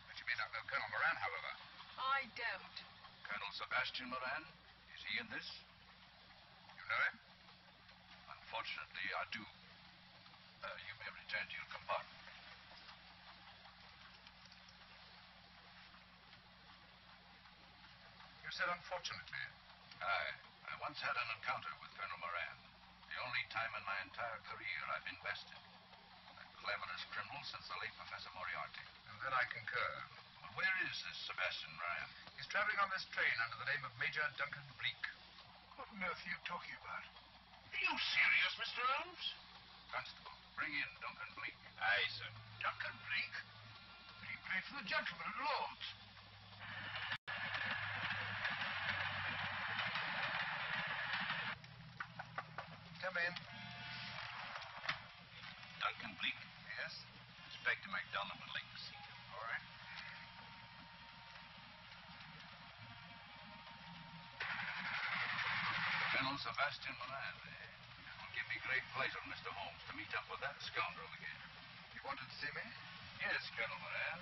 But you may not know Colonel Moran, however. I don't. Colonel Sebastian Moran? Is he in this? You know him? Unfortunately, I do. You may return to your compartment. You said unfortunately. I once had an encounter with Colonel Moran. The only time in my entire career I've been bested. The cleverest criminal since the late Professor Moriarty. And that I concur. Well, where is this Sebastian Moran? He's traveling on this train under the name of Major Duncan Bleak. What on earth are you talking about? Are you serious, Mr. Holmes? Constable, bring in Duncan Bleak. Aye, sir. Duncan Bleak? He played for the gentleman at Lord's. Come in. Duncan Bleak? Yes? Inspector MacDonald would like to see you. All right. Colonel Sebastian Moran, eh? It will give me great pleasure, Mr. Holmes, to meet up with that scoundrel again. You wanted to see me? Yes, Colonel Moran.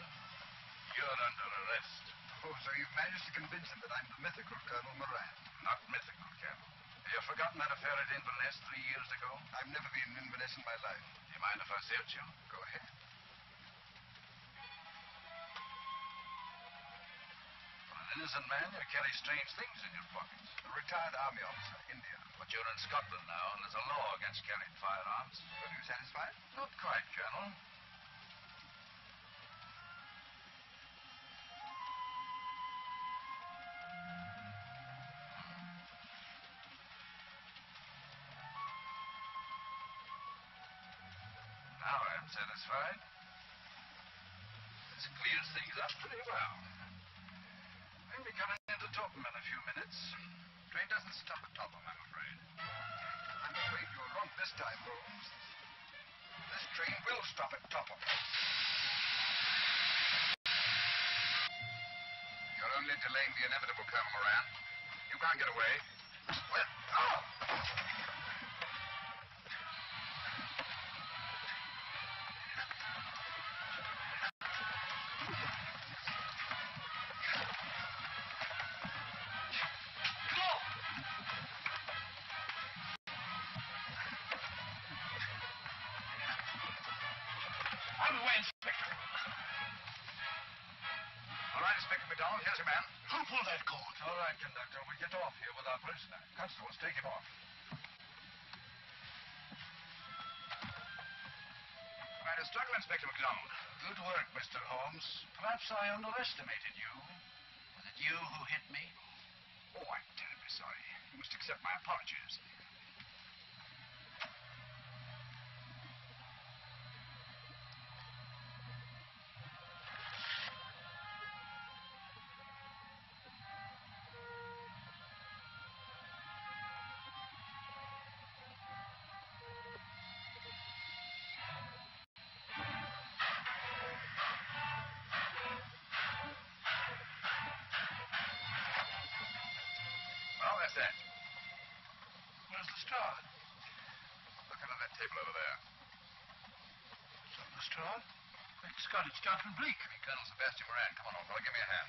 You're under arrest. Oh, so you've managed to convince him that I'm the mythical Colonel Moran. Not mythical, Colonel. Have you forgotten that affair at Inverness 3 years ago? I've never been in Inverness in my life. Do you mind if I search you? Go ahead. For an innocent man, you carry strange things in your pockets. A retired army officer, India. But you're in Scotland now, and there's a law against carrying firearms. Are you satisfied? Not quite, Colonel. Now I'm satisfied. This clears things up pretty well. I'll be coming into Topham in a few minutes. Train doesn't stop at Topham, I'm afraid. I'm afraid you're wrong this time, Holmes. This train will stop at Topham. You're only delaying the inevitable, Colonel Moran. You can't get away. Well, oh! Out of the way, Inspector. All right, Inspector MacDonald, here's your man. Who pulled that cord? All right, conductor. We get off here with our prisoner. Constables, take him off. Quite a struggle, Inspector MacDonald. Good work, Mr. Holmes. Perhaps I underestimated you. Was it you who hit me? Oh, I'm terribly sorry. You must accept my apologies. Where's that? Where's Lestrade? Look under that table over there. It's not Lestrade. Great Scott, it's Jonathan Bleak. Colonel Sebastian Moran. Come on, old fellow, give me a hand.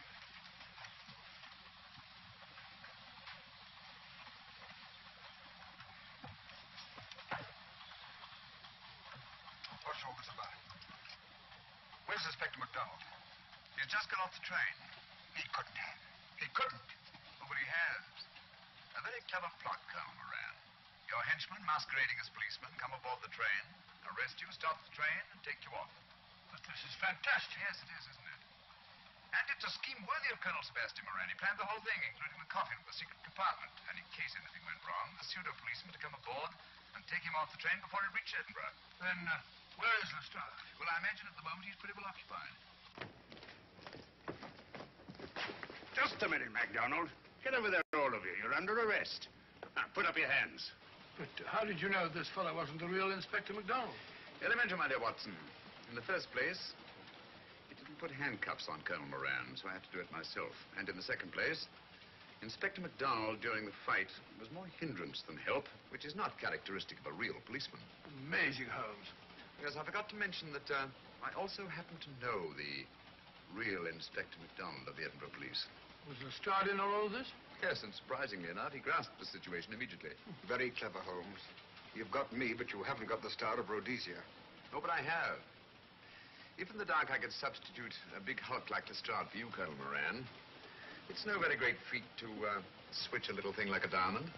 What's all this about? Where's Inspector MacDonald? He's just got off the train. He couldn't have. He couldn't. Oh, but he has. A very clever plot, Colonel Moran. Your henchman, masquerading as policeman, come aboard the train, arrest you, stop the train, and take you off. But this is fantastic. Yes, it is, isn't it? And it's a scheme worthy of Colonel Sebastian Moran. He planned the whole thing, including the coffin with the secret compartment. And in case anything went wrong, the pseudo-policeman to come aboard and take him off the train before he reached Edinburgh. Then, where is Lestrade? Well, I imagine at the moment he's pretty well occupied. Just a minute, MacDonald. Get over there, all of you. You're under arrest. Now, put up your hands. But how did you know this fellow wasn't the real Inspector MacDonald? Elementary, my dear Watson. In the first place, he didn't put handcuffs on Colonel Moran, so I had to do it myself. And in the second place, Inspector MacDonald, during the fight, was more hindrance than help, which is not characteristic of a real policeman. Amazing, Holmes. Yes, I forgot to mention that I also happen to know the real Inspector MacDonald of the Edinburgh Police. Was Lestrade in on all this? Yes, and surprisingly enough, he grasped the situation immediately. Very clever, Holmes. You've got me, but you haven't got the Star of Rhodesia. No, but I have. If in the dark I could substitute a big hulk like Lestrade for you, Colonel Moran, it's no very great feat to switch a little thing like a diamond.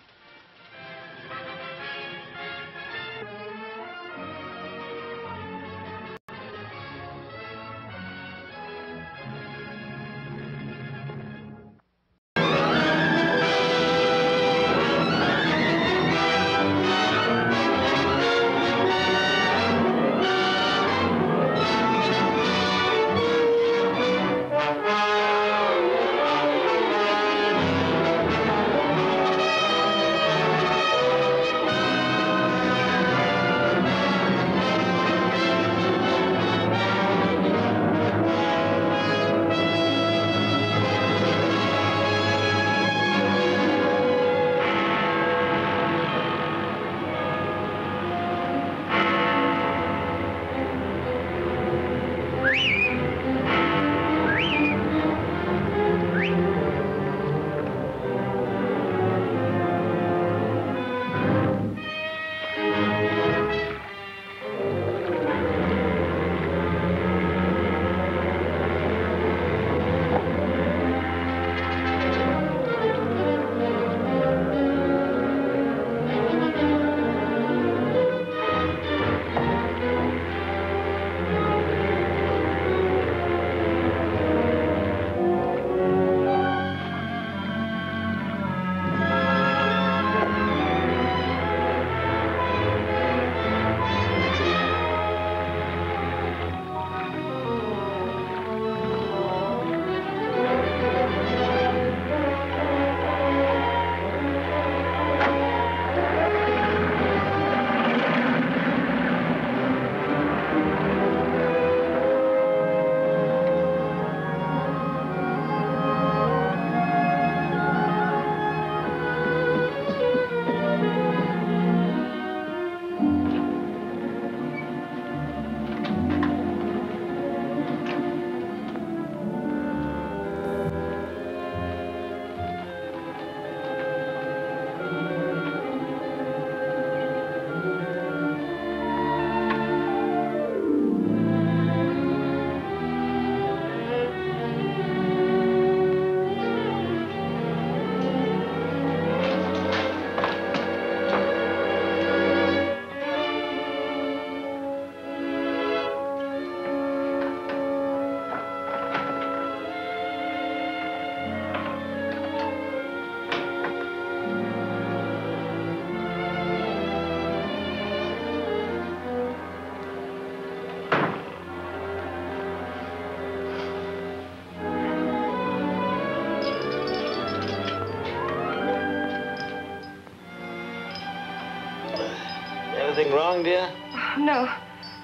Anything wrong, dear? No,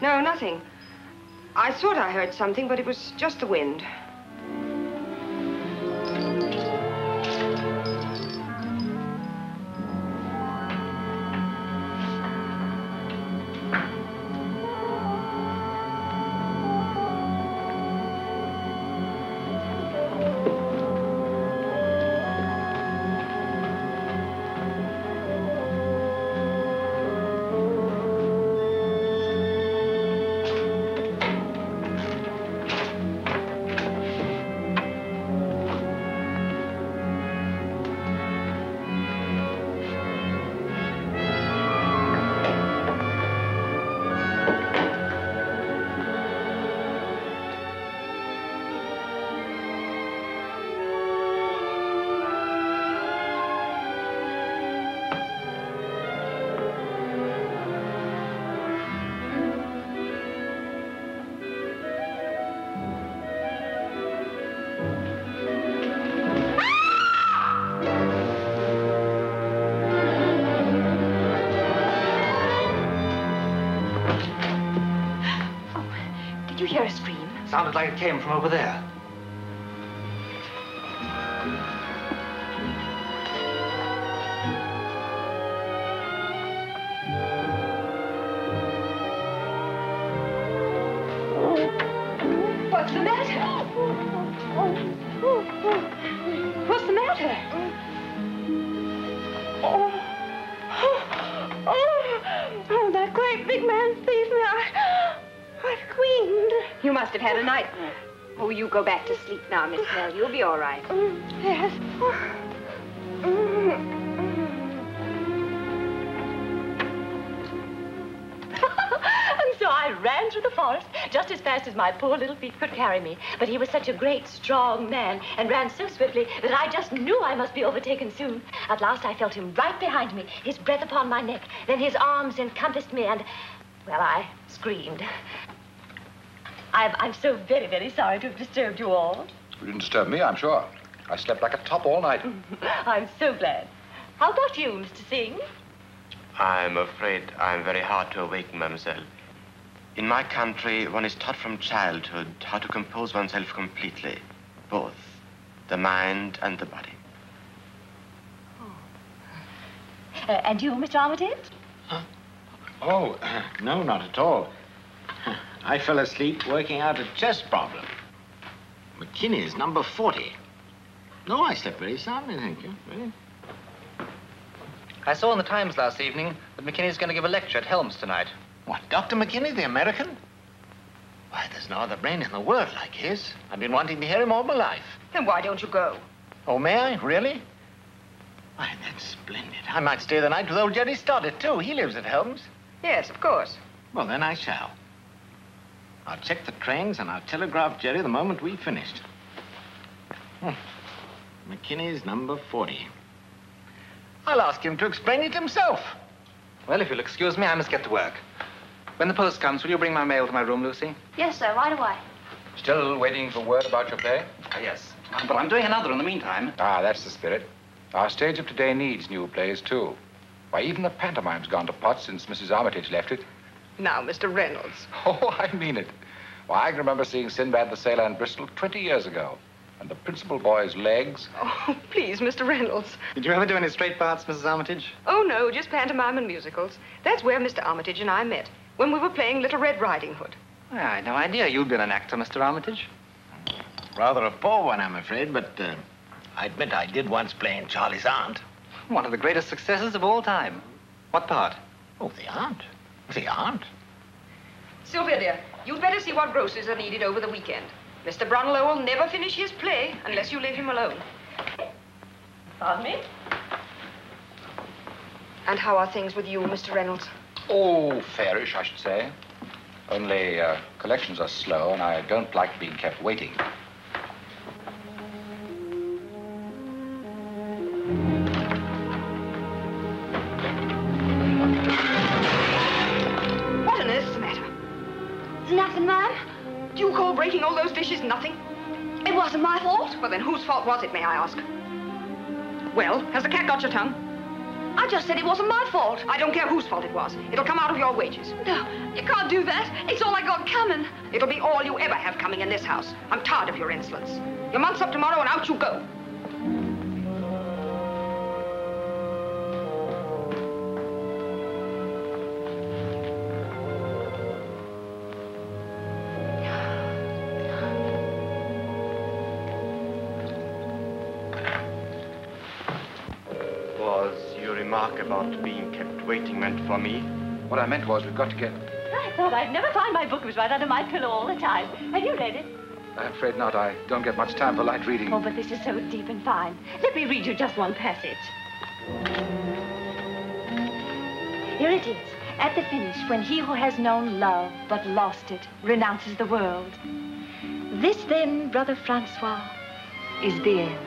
nothing. I thought I heard something, but it was just the wind. sounded like it came from over there. What's the matter? What's the matter? Oh, that great big man seized me. I screamed. You must have had a nightmare. Oh, you go back to sleep now, Miss Nell. You'll be all right. Yes. And so I ran through the forest just as fast as my poor little feet could carry me. But he was such a great, strong man and ran so swiftly that I just knew I must be overtaken soon. At last I felt him right behind me, his breath upon my neck. Then his arms encompassed me and, well, I screamed. I'm so very, very sorry to have disturbed you all. You didn't disturb me, I'm sure. I slept like a top all night. I'm so glad. How about you, Mr. Singh? I'm afraid I'm very hard to awaken, mademoiselle. In my country, one is taught from childhood how to compose oneself completely, both the mind and the body. And you, Mr. Armitage? Huh? Oh, no, not at all. I fell asleep working out a chess problem. McKinney's number 40. No, I slept very soundly, thank you. Really. I saw in the Times last evening that McKinney's going to give a lecture at Holmes tonight. What, Dr. McKinney, the American? Why, there's no other brain in the world like his. I've been wanting to hear him all my life. Then why don't you go? Oh, may I? Really? Why, that's splendid. I might stay the night with old Jerry Stoddard, too. He lives at Holmes. Yes, of course. Well, then I shall. I'll check the trains and I'll telegraph Jerry the moment we've finished. McKinney's number 40. I'll ask him to explain it himself. Well, if you'll excuse me, I must get to work. When the post comes, will you bring my mail to my room, Lucy? Yes, sir, right away. Still waiting for word about your play? Yes. But I'm doing another in the meantime. Ah, that's the spirit. Our stage of today needs new plays, too. Why, even the pantomime's gone to pot since Mrs. Armitage left it. Now, Mr. Reynolds. Oh, I mean it. Why, I can remember seeing Sinbad the Sailor in Bristol 20 years ago. And the principal boy's legs. Oh, please, Mr. Reynolds. Did you ever do any straight parts, Mrs. Armitage? Oh, no, just pantomime and musicals. That's where Mr. Armitage and I met, when we were playing Little Red Riding Hood. Well, I had no idea you'd been an actor, Mr. Armitage. Rather a poor one, I'm afraid, but I admit I did once play in Charlie's Aunt. One of the greatest successes of all time. What part? Oh, the aunt. The aunt. Sylvia, dear, you'd better see what groceries are needed over the weekend. Mr. Brunlow will never finish his play unless you leave him alone. Pardon me? And how are things with you, Mr. Reynolds? Oh, fairish, I should say. Only collections are slow, and I don't like being kept waiting. What on earth's the matter? Nothing, ma'am. Do you call breaking all those dishes nothing? It wasn't my fault. Well, then whose fault was it, may I ask? Well, has the cat got your tongue? I just said it wasn't my fault. I don't care whose fault it was. It'll come out of your wages. No, you can't do that. It's all I got coming. It'll be all you ever have coming in this house. I'm tired of your insolence. Your month's up tomorrow and out you go. Remark about being kept waiting meant for me? What I meant was we've got to get... I thought I'd never find my book. It was right under my pillow all the time. Have you read it? I'm afraid not. I don't get much time for light reading. Oh, but this is so deep and fine. Let me read you just one passage. Here it is. At the finish, when he who has known love but lost it renounces the world. This then, Brother Francois, is the end.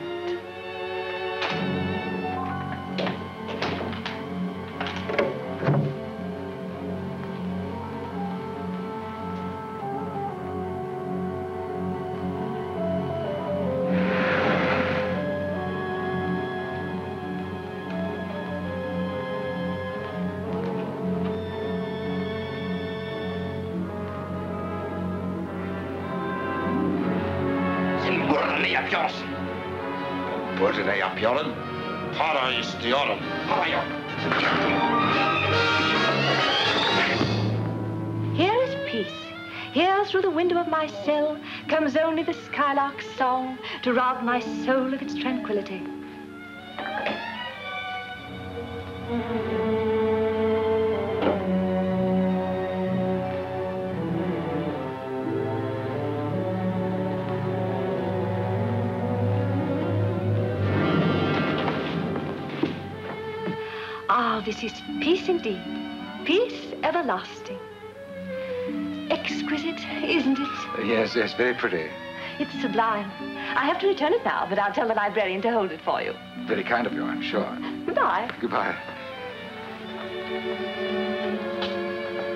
apioros. Budere apiorum, para istiorum. Here is peace. Here through the window of my cell comes only the skylark's song to rob my soul of its tranquility. Ah, this is peace indeed. Peace everlasting. Exquisite, isn't it? Yes, very pretty. It's sublime. I have to return it now, but I'll tell the librarian to hold it for you. Very kind of you, I'm sure. Goodbye. Goodbye.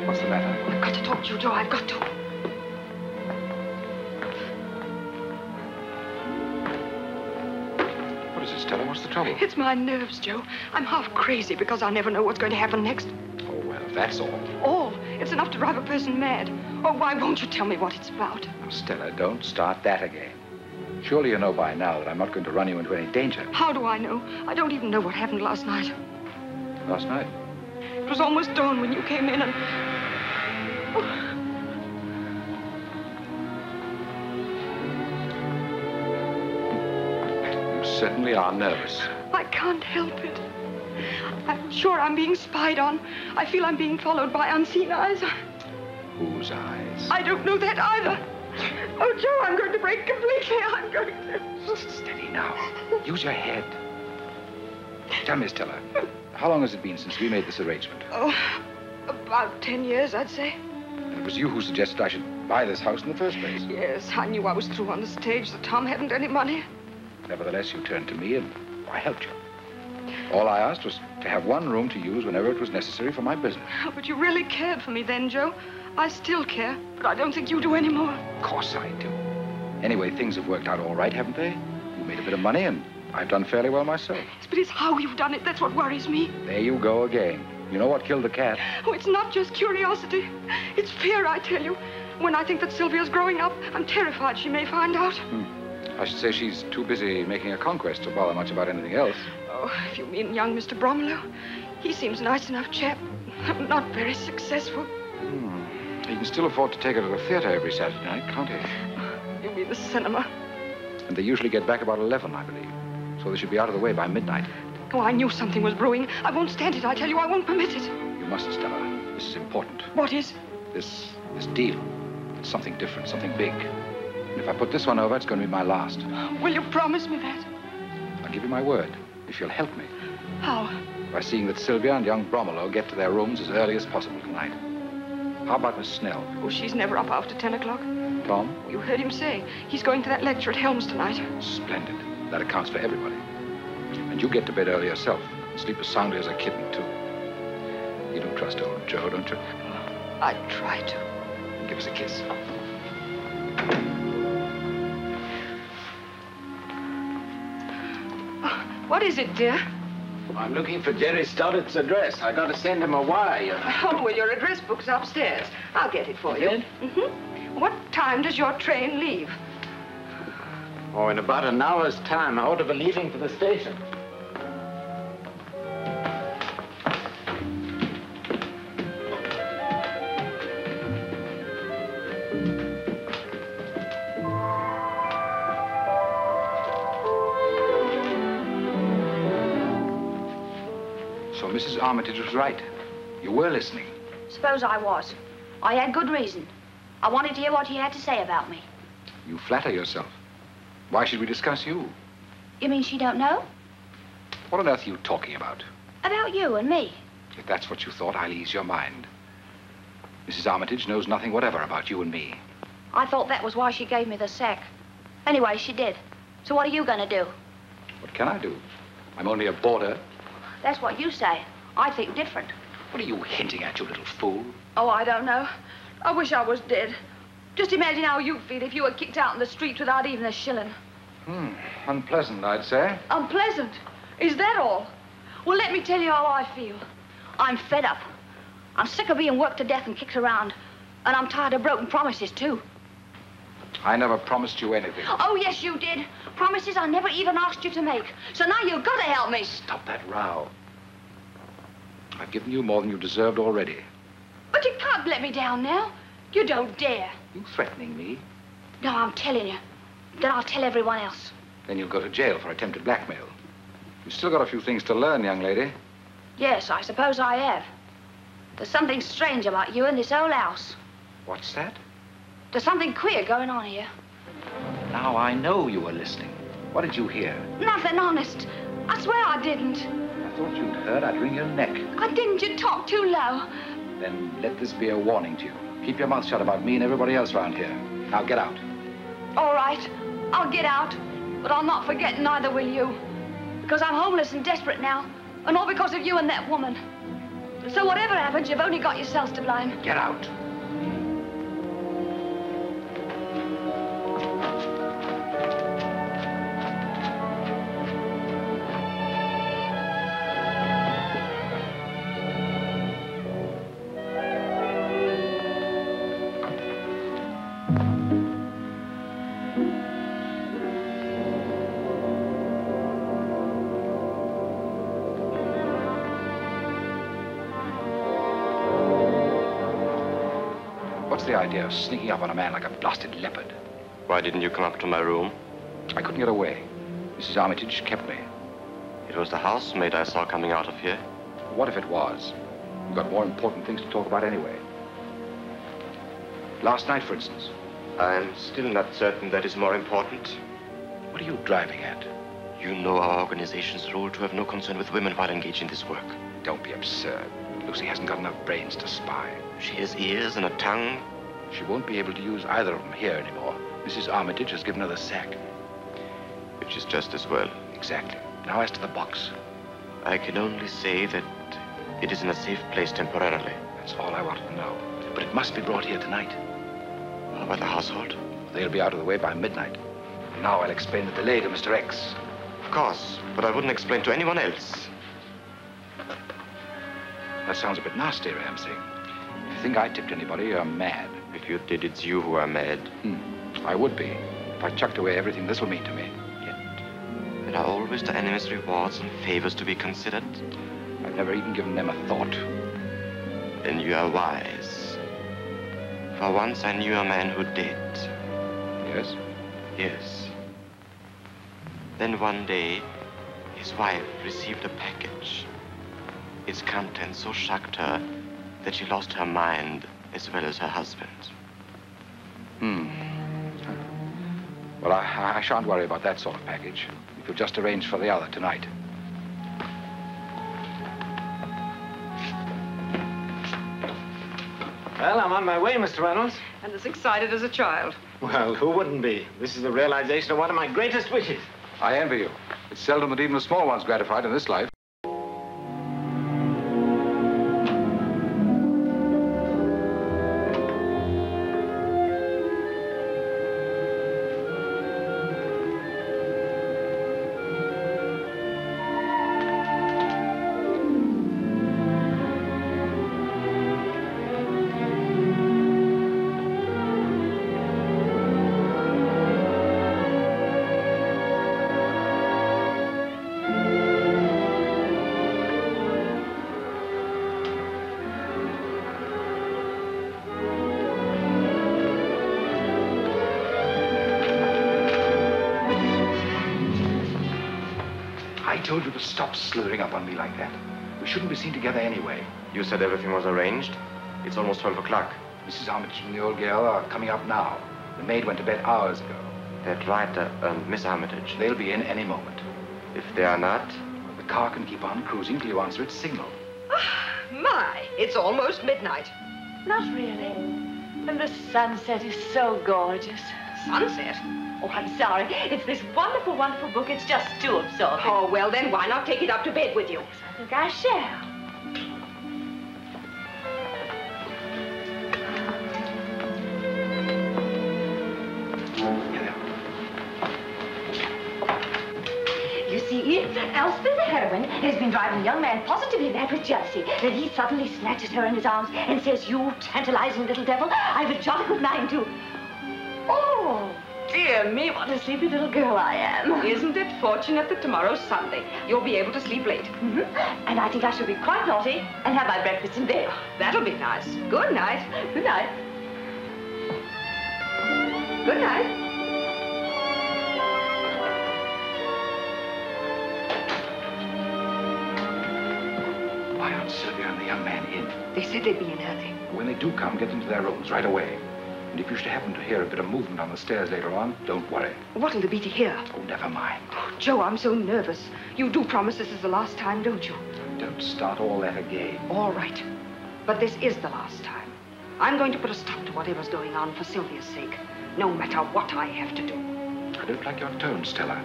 What's the matter? I've got to talk to you, Joe. I've got to. What is it, Stella? What's the trouble? It's my nerves, Joe. I'm half crazy because I never know what's going to happen next. Oh, well, that's all. All? It's enough to drive a person mad. Oh, why won't you tell me what it's about? Now, Stella, don't start that again. Surely you know by now that I'm not going to run you into any danger. How do I know? I don't even know what happened last night. Last night? It was almost dawn when you came in and... You certainly are nervous. I can't help it. I'm sure I'm being spied on. I feel I'm being followed by unseen eyes. Whose eyes? I don't know that either. Oh, Joe, I'm going to break completely. I'm going to... Steady now. Use your head. Tell me, Stella, how long has it been since we made this arrangement? Oh, about 10 years, I'd say. And it was you who suggested I should buy this house in the first place. Yes, I knew I was through on the stage, that Tom hadn't any money. Nevertheless, you turned to me and I helped you. All I asked was to have one room to use whenever it was necessary for my business. Oh, but you really cared for me then, Joe. I still care, but I don't think you do anymore. Of course I do. Anyway, things have worked out all right, haven't they? You made a bit of money and I've done fairly well myself. Yes, but it's how you've done it. That's what worries me. There you go again. You know what killed the cat? Oh, it's not just curiosity. It's fear, I tell you. When I think that Sylvia's growing up, I'm terrified she may find out. I should say she's too busy making a conquest to bother much about anything else. Oh, if you mean young Mr. Bromlow, he seems a nice enough chap. Not very successful. He can still afford to take her to the theater every Saturday night, can't he? You mean the cinema? And they usually get back about 11, I believe. So they should be out of the way by midnight. Oh, I knew something was brewing. I won't stand it. I tell you, I won't permit it. You mustn't, Stella. This is important. What is? This deal. It's something different, something big. And if I put this one over, it's going to be my last. Will you promise me that? I'll give you my word, if you'll help me. How? By seeing that Sylvia and young Bromlow get to their rooms as early as possible tonight. How about Miss Snell? Oh, she's never up after 10 o'clock. Tom? You heard him say. He's going to that lecture at Holmes tonight. Splendid. That accounts for everybody. And you get to bed early yourself. Sleep as soundly as a kitten, too. You don't trust old Joe, don't you? I try to. Give us a kiss. What is it, dear? I'm looking for Jerry Stoddart's address. I got to send him a wire, you know. Oh, well, your address book's upstairs. I'll get it for you. Mm-hmm. What time does your train leave? Oh, in about an hour's time. I ought to be leaving for the station. So Mrs. Armitage was right. You were listening. Suppose I was. I had good reason. I wanted to hear what he had to say about me. You flatter yourself. Why should we discuss you? You mean she don't know? What on earth are you talking about? About you and me. If that's what you thought, I'll ease your mind. Mrs. Armitage knows nothing whatever about you and me. I thought that was why she gave me the sack. Anyway, she did. So what are you going to do? What can I do? I'm only a boarder. That's what you say. I think different. What are you hinting at, you little fool? Oh, I don't know. I wish I was dead. Just imagine how you'd feel if you were kicked out in the street without even a shilling. Unpleasant, I'd say. Unpleasant? Is that all? Well, let me tell you how I feel. I'm fed up. I'm sick of being worked to death and kicked around. And I'm tired of broken promises, too. I never promised you anything. Oh, yes, you did. Promises I never even asked you to make. So now you've got to help me. Stop that row. I've given you more than you deserved already. But you can't let me down now. You don't dare. You threatening me? No, I'm telling you. Then I'll tell everyone else. Then you'll go to jail for attempted blackmail. You've still got a few things to learn, young lady. Yes, I suppose I have. There's something strange about you in this old house. What's that? There's something queer going on here. Now I know you were listening. What did you hear? Nothing, honest. I swear I didn't. I thought you'd heard I'd wring your neck. I didn't. You talked too low. Then let this be a warning to you. Keep your mouth shut about me and everybody else around here. Now get out. All right. I'll get out. But I'll not forget, neither will you. Because I'm homeless and desperate now. And all because of you and that woman. So whatever happens, you've only got yourselves to blame. Get out. What's the idea of sneaking up on a man like a blasted leopard? Why didn't you come up to my room? I couldn't get away. Mrs. Armitage kept me. It was the housemaid I saw coming out of here. What if it was? We've got more important things to talk about anyway. Last night, for instance. I'm still not certain that is more important. What are you driving at? You know our organization's rule to have no concern with women while engaged in this work. Don't be absurd. Lucy hasn't got enough brains to spy. She has ears and a tongue. She won't be able to use either of them here anymore. Mrs. Armitage has given her the sack. Which is just as well. Exactly. Now as to the box. I can only say that it is in a safe place temporarily. That's all I wanted to know. But it must be brought here tonight. How about the household? They'll be out of the way by midnight. Now I'll explain the delay to Mr. X. Of course, but I wouldn't explain to anyone else. That sounds a bit nasty, Ramsey. If you think I tipped anybody, you're mad. If you did, it's you who are mad. I would be, if I chucked away everything this will mean to me. Yet, there are always the enemy's rewards and favors to be considered. I've never even given them a thought. Then you are wise. For once I knew a man who did. Yes? Yes. Then one day, his wife received a package. Its contents so shocked her that she lost her mind as well as her husband. Well, I shan't worry about that sort of package. If you'll just arrange for the other tonight. Well, I'm on my way, Mr. Reynolds. And as excited as a child. Well, who wouldn't be? This is the realization of one of my greatest wishes. I envy you. It's seldom that even the small one's gratified in this life. I told you to stop slithering up on me like that. We shouldn't be seen together anyway. You said everything was arranged. It's almost 12 o'clock. Mrs. Armitage and the old girl are coming up now. The maid went to bed hours ago. That right, Miss Armitage. They'll be in any moment. If they are not? The car can keep on cruising till you answer its signal. My, it's almost midnight. Not really. And the sunset is so gorgeous. Sunset? Oh, I'm sorry. It's this wonderful, wonderful book. It's just too absorbing. Oh, well, then why not take it up to bed with you? Yes, I think I shall. You see, Elspeth the heroine has been driving the young man positively mad with jealousy. Then he suddenly snatches her in his arms and says, "You tantalizing little devil, I've a jolly good mind to..." Oh, dear me, what a sleepy little girl I am. Isn't it fortunate that tomorrow's Sunday? You'll be able to sleep late. And I think I shall be quite naughty and have my breakfast in bed. That'll be nice. Good night. Good night. Good night. Why aren't Sylvia and the young man in? They said they'd be in early. When they do come, get into their rooms right away. And if you should happen to hear a bit of movement on the stairs later on, don't worry. What'll there be to hear? Oh, never mind. Oh, Joe, I'm so nervous. You do promise this is the last time, don't you? Don't start all that again. All right. But this is the last time. I'm going to put a stop to whatever's going on for Sylvia's sake, no matter what I have to do. I don't like your tone, Stella.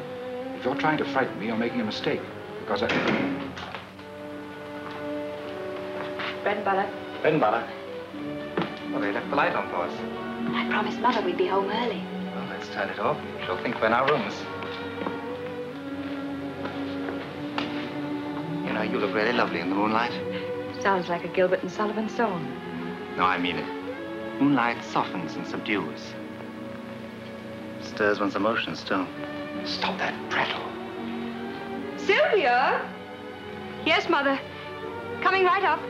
If you're trying to frighten me, you're making a mistake. Because Bread and butter. Bread and butter. Well, they left the light on for us. I promised Mother we'd be home early. Well, let's turn it off. She'll think we're in our rooms. You know, you look really lovely in the moonlight. Sounds like a Gilbert and Sullivan song. No, I mean it. Moonlight softens and subdues. Stirs one's emotions, too. Stop that prattle. Sylvia? Yes, Mother. Coming right up.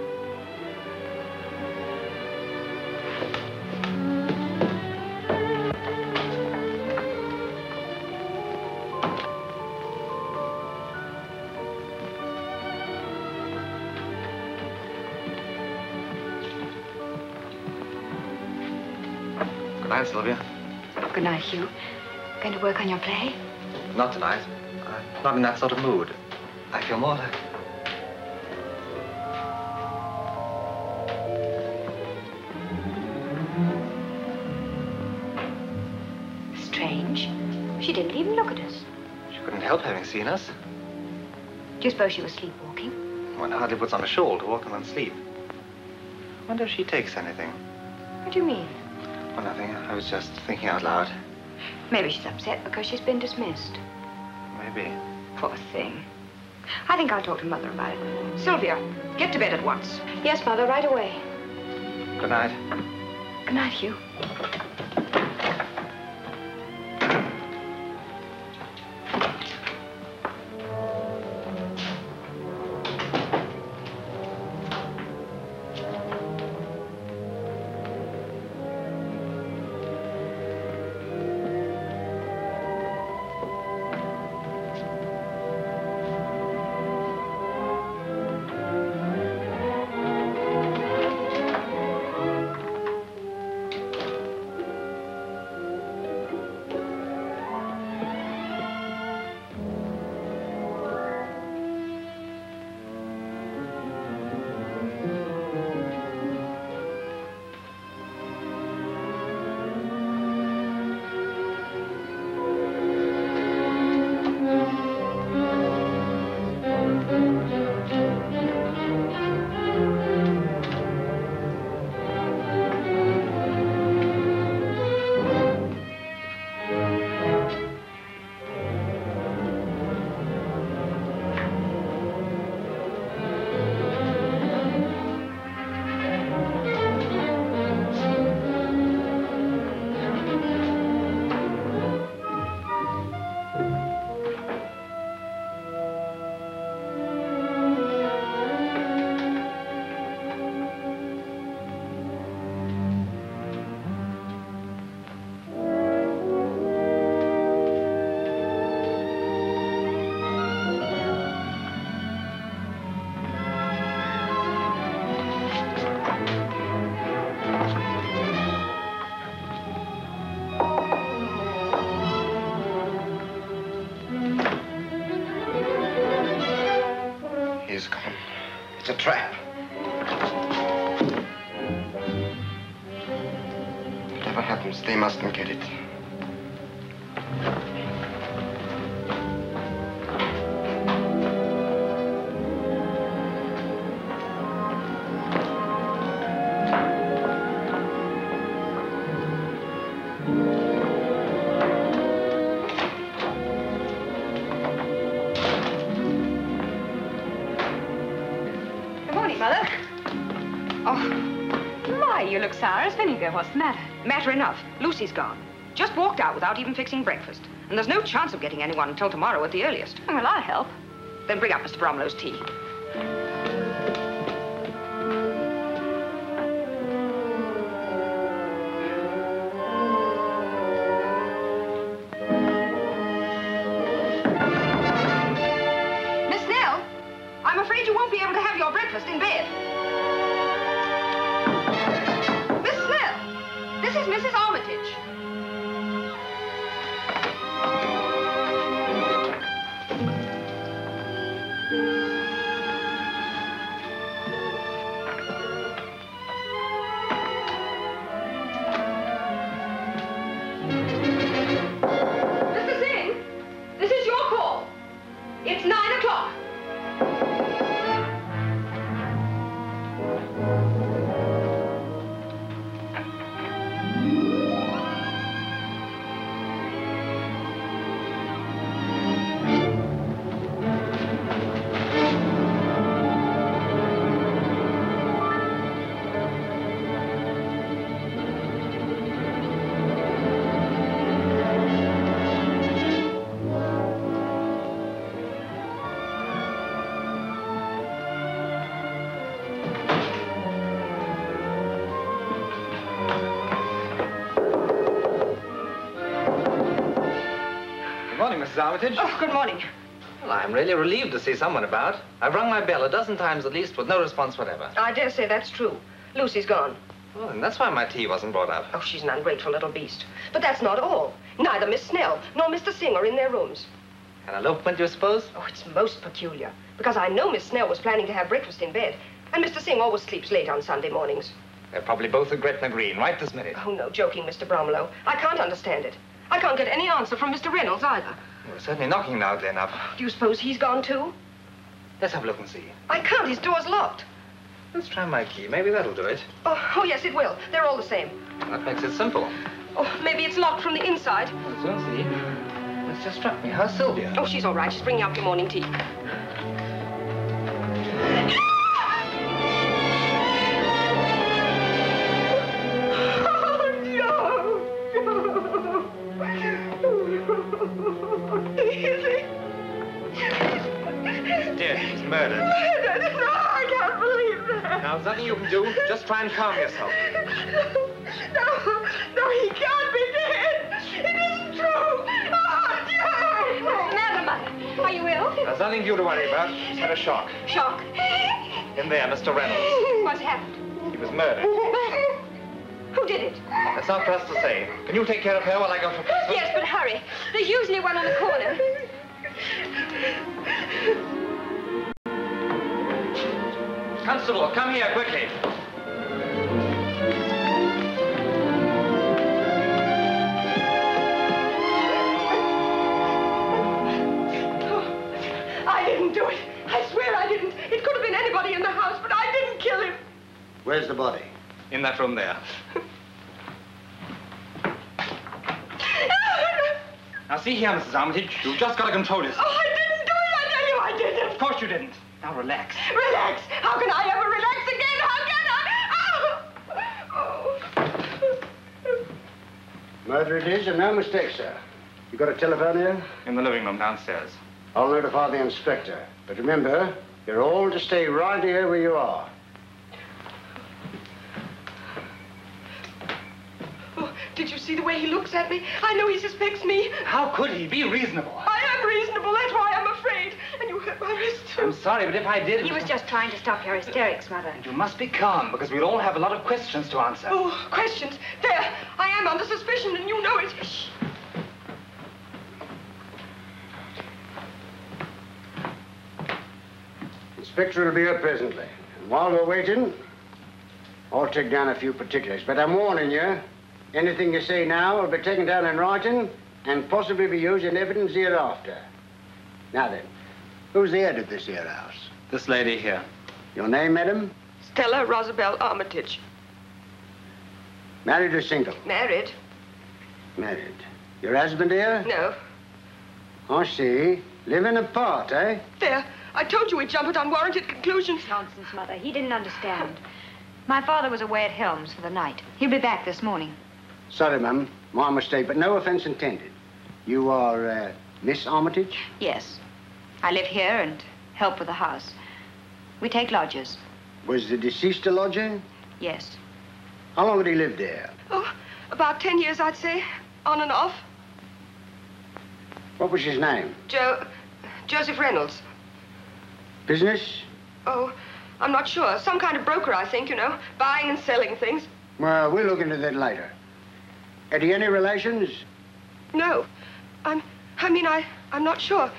Good night, Sylvia. Good night, Hugh. Going to work on your play? Not tonight. I'm not in that sort of mood. I feel more like... Strange. She didn't even look at us. She couldn't help having seen us. Do you suppose she was sleepwalking? One hardly puts on a shawl to walk in one's sleep. Wonder if she takes anything. What do you mean? Well, nothing. I was just thinking out loud. Maybe she's upset because she's been dismissed. Maybe. Poor thing. I think I'll talk to Mother about it. Sylvia, get to bed at once. Yes, Mother, right away. Good night. Good night, Hugh. He's gone. It's a trap. Whatever happens, they mustn't get it. Mother. Oh, my, you look sour as vinegar. What's the matter? Matter enough. Lucy's gone. Just walked out without even fixing breakfast. And there's no chance of getting anyone until tomorrow at the earliest. Well, I'll help. Then bring up Mr. Bromlow's tea. Miss Snell, I'm afraid you won't be able to have your breakfast in bed. Miss Snell, this is Mrs. Armitage. It's 9 o'clock. Mrs. Armitage. Oh, good morning. Well, I'm really relieved to see someone about. I've rung my bell a dozen times at least with no response whatever. I dare say that's true. Lucy's gone. Oh, and that's why my tea wasn't brought up. Oh, she's an ungrateful little beast. But that's not all. Neither Miss Snell nor Mr. Singh are in their rooms. An elopement, you suppose? Oh, it's most peculiar. Because I know Miss Snell was planning to have breakfast in bed. And Mr. Singh always sleeps late on Sunday mornings. They're probably both at Gretna Green right this minute. Oh, no, joking, Mr. Bromlow. I can't understand it. I can't get any answer from Mr. Reynolds either. We're certainly knocking loudly enough. Do you suppose he's gone too? Let's have a look and see. I can't. His door's locked. Let's try my key. Maybe that'll do it. Oh, yes, it will. They're all the same. That makes it simple. Oh, maybe it's locked from the inside. We'll soon see. It's just struck me. How's Sylvia? Oh, she's all right. She's bringing up your morning tea. He's murdered. Murdered? No, I can't believe that. Now, there's nothing you can do. Just try and calm yourself. No, he can't be dead. It isn't true. Oh, Joe! Never mind. Are you ill? There's nothing for you to worry about. He's had a shock. Shock? In there, Mr. Reynolds. What's happened? He was murdered. Who did it? That's not for us to say. Can you take care of her while I go for breakfast? Yes, but hurry. There's usually one on the corner. Constable, come here quickly. I didn't do it. I swear I didn't. It could have been anybody in the house, but I didn't kill him. Where's the body? In that room there. Now, see here, Mrs. Armitage. You've just got to control yourself. Oh, I didn't do it. I tell you I didn't. Of course you didn't. Now, relax. Relax? How can I ever relax again? How can I? Oh. Murder it is, and no mistake, sir. You got a telephone here? In the living room downstairs. I'll notify the inspector. But remember, you're all to stay right here where you are. Oh, did you see the way he looks at me? I know he suspects me. How could he? Be reasonable. I am reasonable. That's why I'm afraid. And you hurt my wrist, too. I'm sorry, but if I did... He was just trying to stop your hysterics, Mother. And you must be calm, because we'll all have a lot of questions to answer. Oh, questions? There. I am under suspicion, and you know it. Shh. Inspector will be here presently. And while we're waiting, I'll take down a few particulars. But I'm warning you, anything you say now will be taken down in writing and possibly be used in evidence hereafter. Now then, who's the head of this here house? This lady here. Your name, madam? Stella Rosabelle Armitage. Married or single? Married. Married. Your husband here? No. I see. Living apart, eh? There. I told you we'd jump at unwarranted conclusions. Nonsense, Mother. He didn't understand. My father was away at Holmes for the night. He'll be back this morning. Sorry, ma'am. My mistake, but no offense intended. You are, Miss Armitage? Yes. I live here and help with the house. We take lodgers. Was the deceased a lodger? Yes. How long had he lived there? Oh, about 10 years, I'd say. On and off. What was his name? Joseph Reynolds. Business? Oh, I'm not sure. Some kind of broker, I think, you know. Buying and selling things. Well, we'll look into that later. Had he any relations? No. I'm not sure.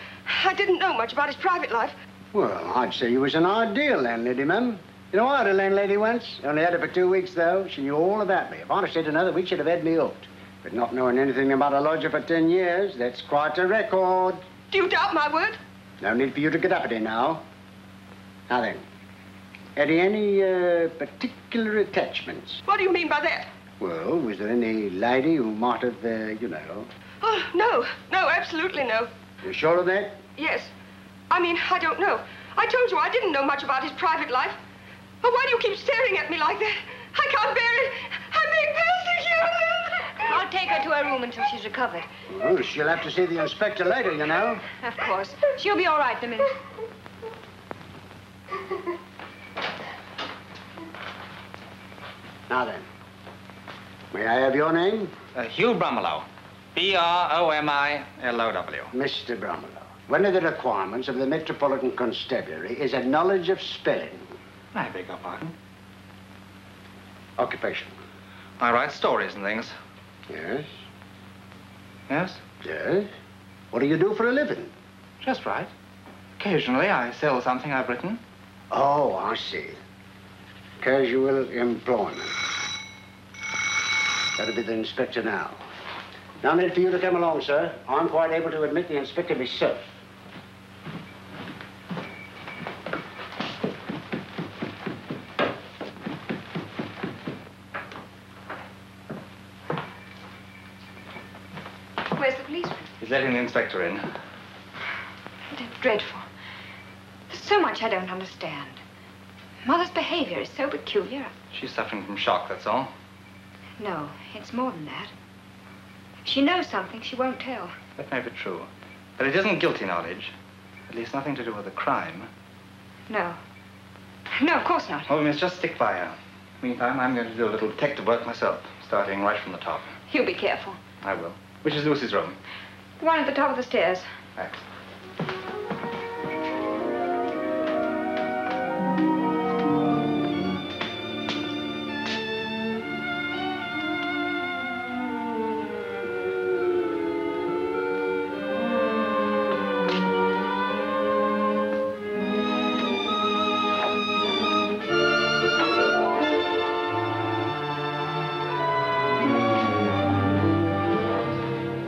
I didn't know much about his private life. Well, I'd say he was an ideal landlady, ma'am. You know, I had a landlady once. Only had her for 2 weeks, though. She knew all about me. If I'd have stayed another week, she'd have had me hooked. But not knowing anything about a lodger for 10 years, that's quite a record. Do you doubt my word? No need for you to get uppity now. Now then, had he any particular attachments? What do you mean by that? Well, was there any lady who might have, you know... Oh, no. No, absolutely no. You sure of that? Yes. I don't know. I told you I didn't know much about his private life. But why do you keep staring at me like that? I can't bear it. I'm being persecuted. I'll take her to her room until she's recovered. Well, she'll have to see the inspector later, you know. Of course. She'll be all right in a minute. Now then, may I have your name? Hugh Bromelow. Bromilo. Mr. Bromelow, one of the requirements of the Metropolitan Constabulary is a knowledge of spelling. I beg your pardon? Occupation. I write stories and things. Yes? Yes? Yes? What do you do for a living? Just right. Occasionally, I sell something I've written. Oh, I see. Casual employment. That'll be the inspector now. Now, I need for you to come along, sir. I'm quite able to admit the inspector myself. Where's the policeman? He's letting the inspector in. That's dreadful. There's so much I don't understand. Mother's behavior is so peculiar. She's suffering from shock, that's all. No, it's more than that. If she knows something, she won't tell. That may be true. But it isn't guilty knowledge. At least nothing to do with a crime. No. No, of course not. Oh, we must just stick by her. Meantime, I'm going to do a little detective work myself, starting right from the top. You be careful. I will. Which is Lucy's room? The one at the top of the stairs. Thanks.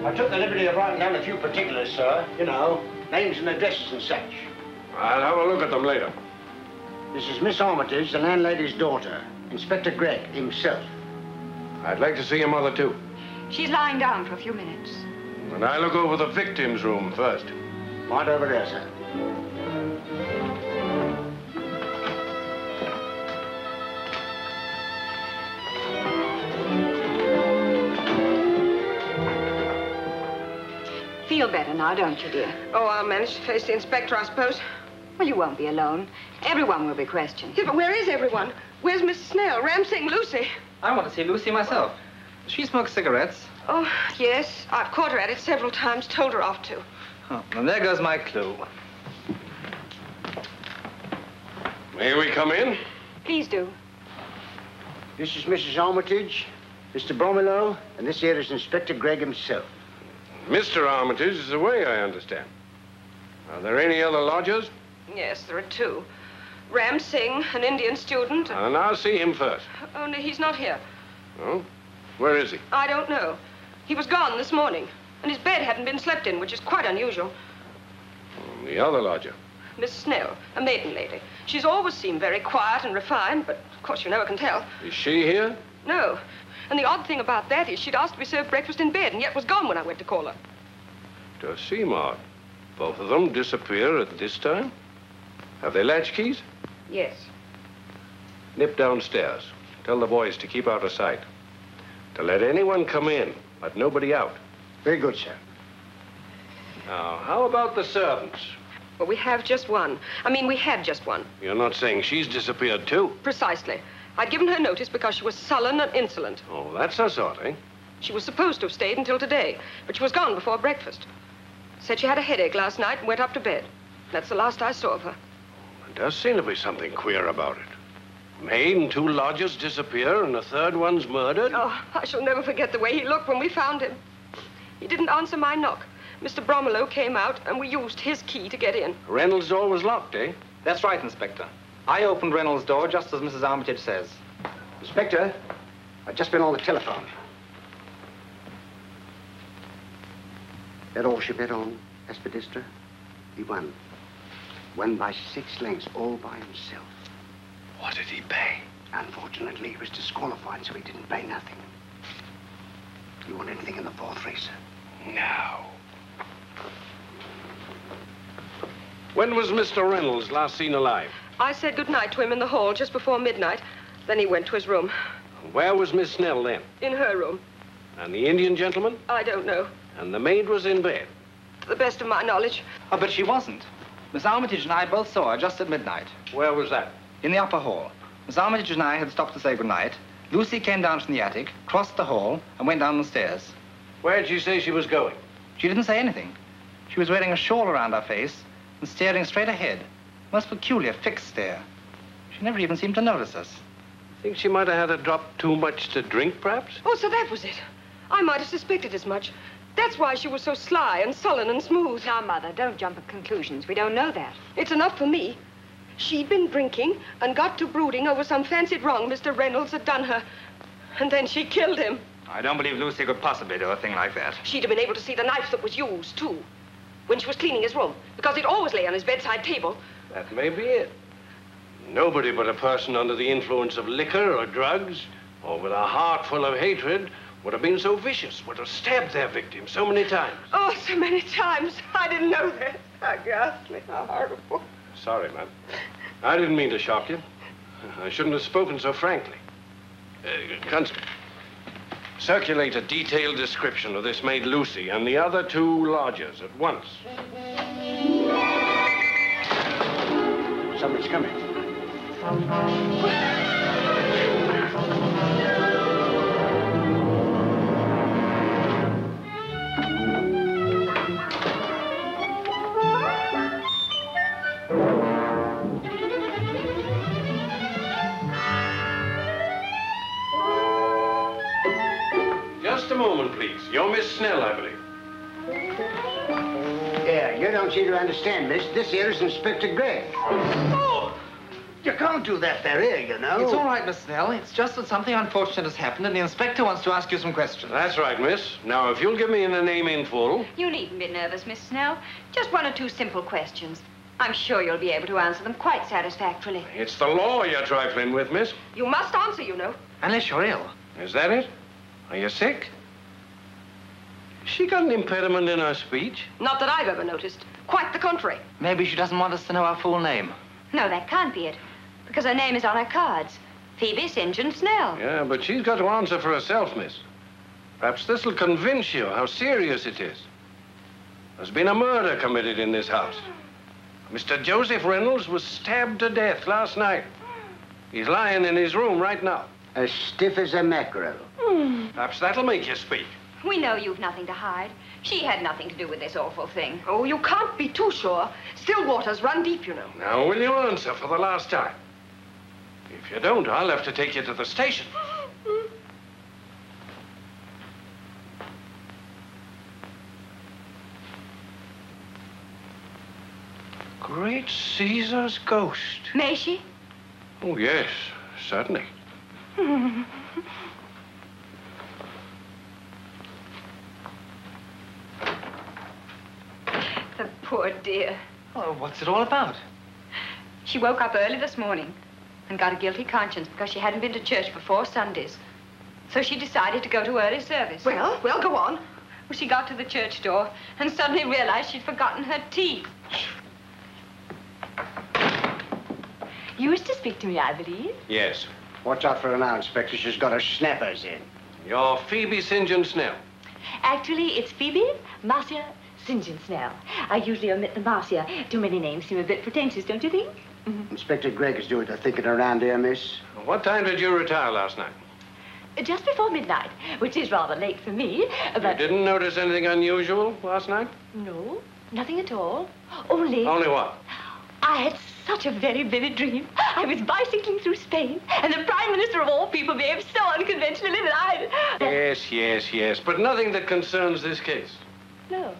I took the liberty of writing down a few particulars, sir. You know, names and addresses and such. I'll have a look at them later. This is Miss Armitage, the landlady's daughter. Inspector Gregg himself. I'd like to see your mother, too. She's lying down for a few minutes. And I'll look over the victim's room first. Right over there, sir. Feel better now, don't you, dear? Oh, I'll manage to face the inspector, I suppose. Well, you won't be alone. Everyone will be questioned. Yeah, but where is everyone? Where's Mrs. Snell, Ramsing, Lucy? I want to see Lucy myself. She smokes cigarettes. Oh, yes. I've caught her at it several times, told her off to. Oh, and there goes my clue. May we come in? Please do. This is Mrs. Armitage, Mr. Bromelow, and this here is Inspector Gregg himself. Mr. Armitage is away, I understand. Are there any other lodgers? Yes, there are two. Ram Singh, an Indian student. And I'll see him first. Only he's not here. Oh? Where is he? I don't know. He was gone this morning, and his bed hadn't been slept in, which is quite unusual. The other lodger. Miss Snell, a maiden lady. She's always seemed very quiet and refined, but of course you never can tell. Is she here? No. And the odd thing about that is she'd asked to be served breakfast in bed, and yet was gone when I went to call her. Does seem odd. Both of them disappear at this time? Have they latchkeys? Yes. Nip downstairs. Tell the boys to keep out of sight. To let anyone come in but nobody out. Very good, sir. Now, how about the servants? Well, we have just one. We had just one. You're not saying she's disappeared, too? Precisely. I'd given her notice because she was sullen and insolent. Oh, that's her sort, eh? She was supposed to have stayed until today, but she was gone before breakfast. Said she had a headache last night and went up to bed. That's the last I saw of her. There does seem to be something queer about it. Maid and 2 lodgers disappear, and the third one's murdered? Oh, I shall never forget the way he looked when we found him. He didn't answer my knock. Mr. Bromelow came out, and we used his key to get in. Reynolds' door was locked, eh? That's right, Inspector. I opened Reynolds' door just as Mrs. Armitage says. Inspector, I've just been on the telephone. That all she bet on, Aspidistra? He won. Won by 6 lengths, all by himself. What did he pay? Unfortunately, he was disqualified, so he didn't pay nothing. You want anything in the 4th race, sir? No. When was Mr. Reynolds last seen alive? I said goodnight to him in the hall just before midnight. Then he went to his room. Where was Miss Snell then? In her room. And the Indian gentleman? I don't know. And the maid was in bed? To the best of my knowledge. Oh, but she wasn't. Miss Armitage and I both saw her just at midnight. Where was that? In the upper hall. Miss Armitage and I had stopped to say goodnight. Lucy came down from the attic, crossed the hall, and went down the stairs. Where did she say she was going? She didn't say anything. She was wearing a shawl around her face and staring straight ahead. Most peculiar, fixed stare. She never even seemed to notice us. Think she might have had a drop too much to drink, perhaps? Oh, so that was it. I might have suspected as much. That's why she was so sly and sullen and smooth. Now, Mother, don't jump at conclusions. We don't know that. It's enough for me. She'd been drinking and got to brooding over some fancied wrong Mr. Reynolds had done her. And then she killed him. I don't believe Lucy could possibly do a thing like that. She'd have been able to see the knife that was used, too, when she was cleaning his room, because it always lay on his bedside table. That may be it. Nobody but a person under the influence of liquor or drugs, or with a heart full of hatred, would have been so vicious, would have stabbed their victim so many times. Oh, so many times. I didn't know that. How ghastly, how horrible. Sorry, ma'am. I didn't mean to shock you. I shouldn't have spoken so frankly. Constable, circulate a detailed description of this maid Lucy and the other 2 lodgers at once. Someone's coming. Just a moment, please. You're Miss Snell, I believe. Yeah, you don't seem to understand, miss. This here is Inspector Gregg. Oh! You can't do that there, you know. It's all right, Miss Snell. It's just that something unfortunate has happened, and the inspector wants to ask you some questions. That's right, miss. Now, if you'll give me the name in full. You needn't be nervous, Miss Snell. Just 1 or 2 simple questions. I'm sure you'll be able to answer them quite satisfactorily. It's the law you're trifling with, miss. You must answer, you know. Unless you're ill. Is that it? Are you sick? She got an impediment in her speech? Not that I've ever noticed. Quite the contrary. Maybe she doesn't want us to know her full name. No, that can't be it. Because her name is on her cards. Phoebe St. John Snell. Yeah, but she's got to answer for herself, miss. Perhaps this'll convince you how serious it is. There's been a murder committed in this house. Mr. Joseph Reynolds was stabbed to death last night. He's lying in his room right now. As stiff as a mackerel. Perhaps that'll make you speak. We know you've nothing to hide. She had nothing to do with this awful thing. Oh, you can't be too sure. Still waters run deep, you know. Now, will you answer for the last time? If you don't, I'll have to take you to the station. Great Caesar's ghost. May she? Oh, yes, certainly. The poor dear. Oh, what's it all about? She woke up early this morning and got a guilty conscience because she hadn't been to church for 4 Sundays. So she decided to go to early service. Well, go on. Well, she got to the church door and suddenly realized she'd forgotten her teeth. You wish to speak to me, I believe? Yes. Watch out for her now, Inspector. She's got her snappers in. You're Phoebe St. John Snell. Actually, it's Phoebe, Marcia, St. John Snell. I usually omit the Marcia. Too many names seem a bit pretentious, don't you think? Inspector Gregg is doing the thinking around here, miss. What time did you retire last night? Just before midnight, which is rather late for me, but... You didn't notice anything unusual last night? No, nothing at all. Only... Only what? I had such a very vivid dream. I was bicycling through Spain, and the Prime Minister of all people behaved so unconventionally that I... Yes, but nothing that concerns this case. No.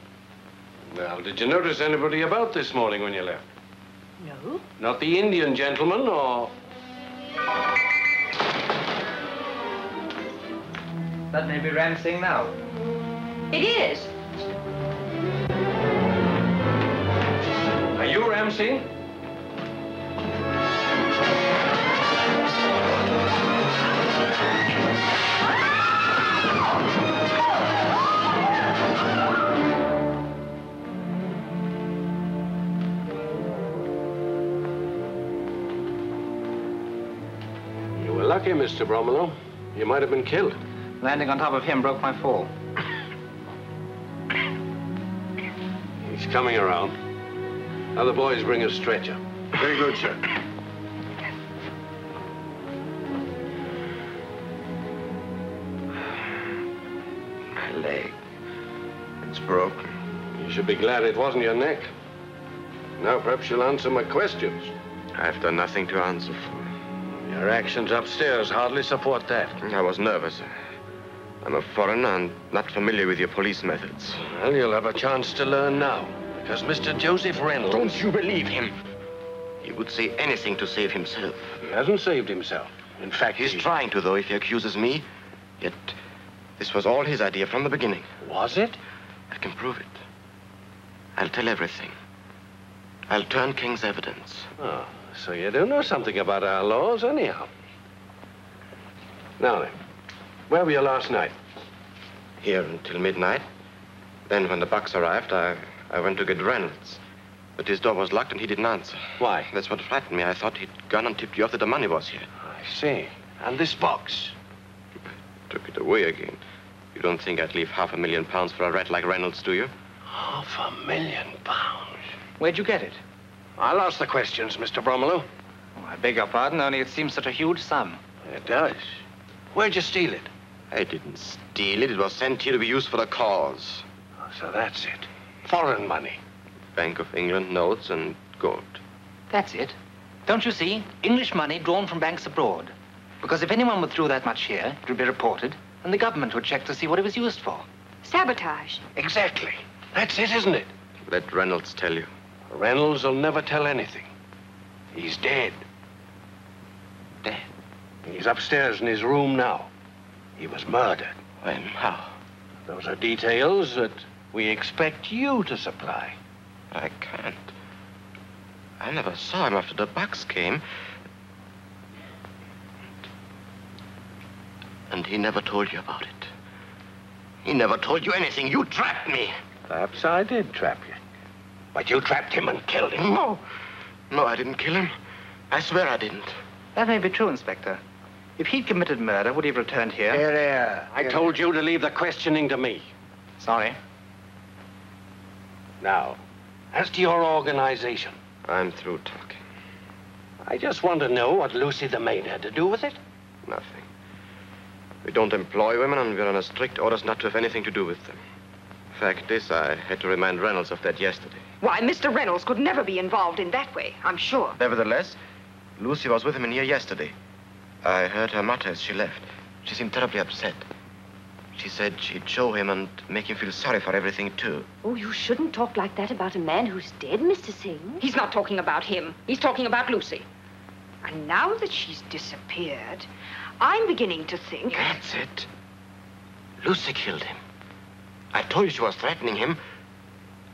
Well, did you notice anybody about this morning when you left? No. Not the Indian gentleman, or... That may be Ramsing now. It is. Are you Ramsey? You were lucky, Mr. Bromelo. You might have been killed. Landing on top of him broke my fall. He's coming around. Other boys bring a stretcher. Very good, sir. My leg. It's broken. You should be glad it wasn't your neck. Now perhaps you'll answer my questions. I've done nothing to answer for. Your actions upstairs hardly support that. I was nervous. I'm a foreigner and not familiar with your police methods. Well, you'll have a chance to learn now. Because Mr. Joseph Reynolds... Don't you believe him? He would say anything to save himself. He hasn't saved himself. In fact, he's trying to, though, if he accuses me. Yet, this was all his idea from the beginning. Was it? I can prove it. I'll tell everything. I'll turn King's evidence. Oh, so you do know something about our laws, anyhow. Now then, where were you last night? Here until midnight. Then when the bucks arrived, I went to get Reynolds. But his door was locked and he didn't answer. Why? That's what frightened me. I thought he'd gone and tipped you off that the money was here. I see. And this box? I took it away again. You don't think I'd leave £500,000 for a rat like Reynolds, do you? £500,000? Where'd you get it? I'll ask the questions, Mr. Bromelo. Oh, I beg your pardon, only it seems such a huge sum. It does. Where'd you steal it? I didn't steal it. It was sent here to be used for a cause. So that's it. Foreign money. Bank of England notes and gold. That's it. Don't you see? English money drawn from banks abroad. Because if anyone withdrew that much here, it would be reported, and the government would check to see what it was used for. Sabotage. Exactly. That's it, isn't it? Let Reynolds tell you. Reynolds will never tell anything. He's dead. Dead? He's upstairs in his room now. He was murdered. When? How? Those are details that we expect you to supply. I can't. I never saw him after the bucks came. And he never told you about it. He never told you anything. You trapped me. Perhaps I did trap you. But you trapped him and killed him. No. No, I didn't kill him. I swear I didn't. That may be true, Inspector. If he'd committed murder, would he have returned here? Here. I told you to leave the questioning to me. Sorry. Now, as to your organization. I'm through talking. I just want to know what Lucy the maid had to do with it. Nothing. We don't employ women, and we're under strict orders not to have anything to do with them. Fact is, I had to remind Reynolds of that yesterday. Why, Mr. Reynolds could never be involved in that way, I'm sure. Nevertheless, Lucy was with him in here yesterday. I heard her mutter as she left. She seemed terribly upset. She said she'd show him and make him feel sorry for everything, too. Oh, you shouldn't talk like that about a man who's dead, Mr. Singh. He's not talking about him. He's talking about Lucy. And now that she's disappeared, I'm beginning to think... That's it. Lucy killed him. I told you she was threatening him,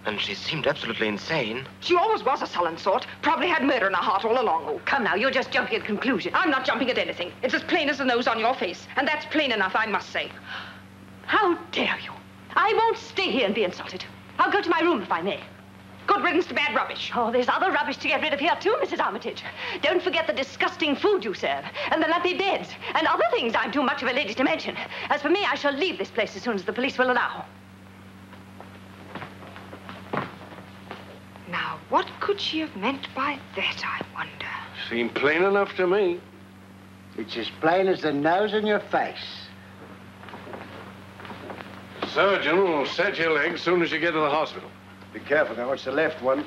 and she seemed absolutely insane. She always was a sullen sort. Probably had murder in her heart all along. Oh, come now, you're just jumping at conclusions. I'm not jumping at anything. It's as plain as the nose on your face. And that's plain enough, I must say. How dare you? I won't stay here and be insulted. I'll go to my room if I may. Good riddance to bad rubbish. Oh, there's other rubbish to get rid of here, too, Mrs. Armitage. Don't forget the disgusting food you serve, and the lumpy beds, and other things I'm too much of a lady to mention. As for me, I shall leave this place as soon as the police will allow. What could she have meant by that, I wonder? Seemed plain enough to me. It's as plain as the nose in your face. Surgeon will set your leg as soon as you get to the hospital. Be careful now, it's the left one.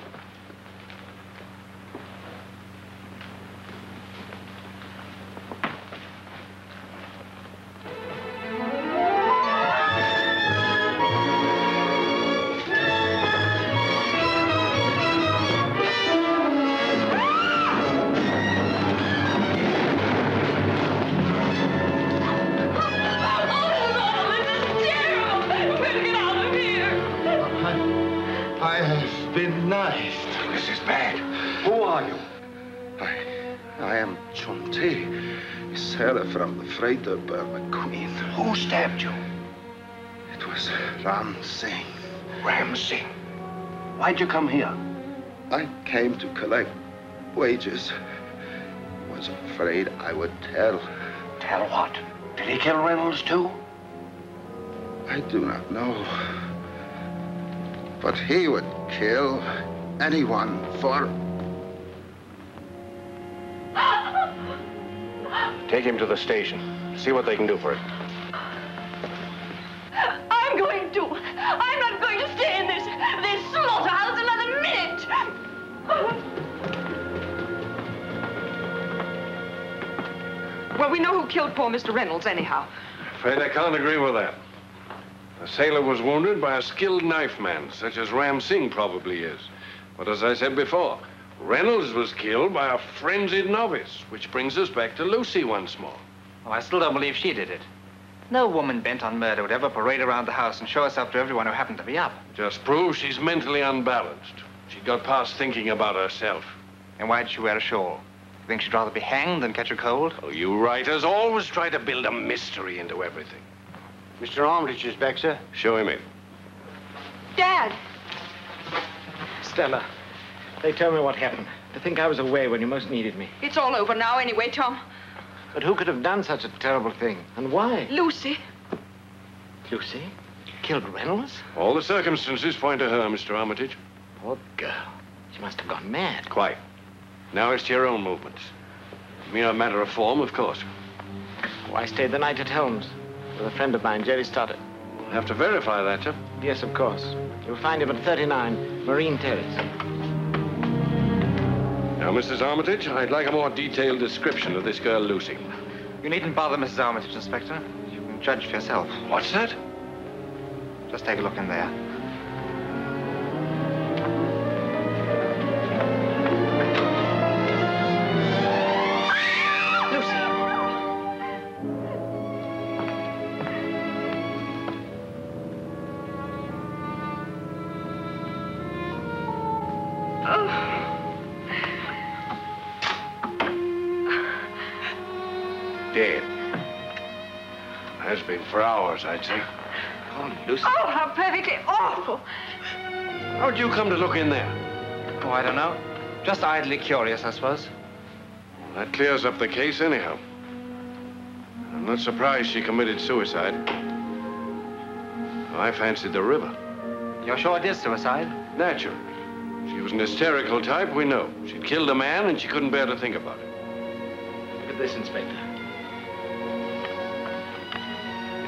From the freighter Burma Queen. Who stabbed you? It was Ram Singh. Ram Singh? Why'd you come here? I came to collect wages. Was afraid I would tell. Tell what? Did he kill Reynolds too? I do not know. But he would kill anyone for... Take him to the station. See what they can do for it. I'm going to. I'm not going to stay in this slaughterhouse another minute. Well, we know who killed poor Mr. Reynolds, anyhow. Afraid I can't agree with that. The sailor was wounded by a skilled knife man, such as Ram Singh probably is. But as I said before, Reynolds was killed by a frenzied novice, which brings us back to Lucy once more. Oh, I still don't believe she did it. No woman bent on murder would ever parade around the house and show herself to everyone who happened to be up. Just proves she's mentally unbalanced. She got past thinking about herself. And why'd she wear a shawl? You think she'd rather be hanged than catch a cold? Oh, you writers always try to build a mystery into everything. Mr. Armitage is back, sir. Show him in. Dad! Stella, they tell me what happened. I think I was away when you most needed me. It's all over now anyway, Tom. But who could have done such a terrible thing? And why? Lucy. Lucy? Killed Reynolds? All the circumstances point to her, Mr. Armitage. Poor girl. She must have gone mad. Quite. Now it's to your own movements. Mere matter of form, of course. Oh, I stayed the night at Holmes with a friend of mine, Jerry Stoddard. We'll have to verify that, sir. Yes, of course. You'll find him at 39 Marine Terrace. Now, Mrs. Armitage, I'd like a more detailed description of this girl, Lucy. You needn't bother Mrs. Armitage, Inspector. You can judge for yourself. What's that? Just take a look in there. Dead. Has been for hours, I'd say. Oh, Lucy. Oh, how perfectly awful. How'd you come to look in there? Oh, I don't know. Just idly curious, I suppose. Well, that clears up the case anyhow. I'm not surprised she committed suicide. I fancied the river. You're sure it is suicide? Naturally. She was an hysterical type, we know. She'd killed a man and she couldn't bear to think about it. Look at this, Inspector.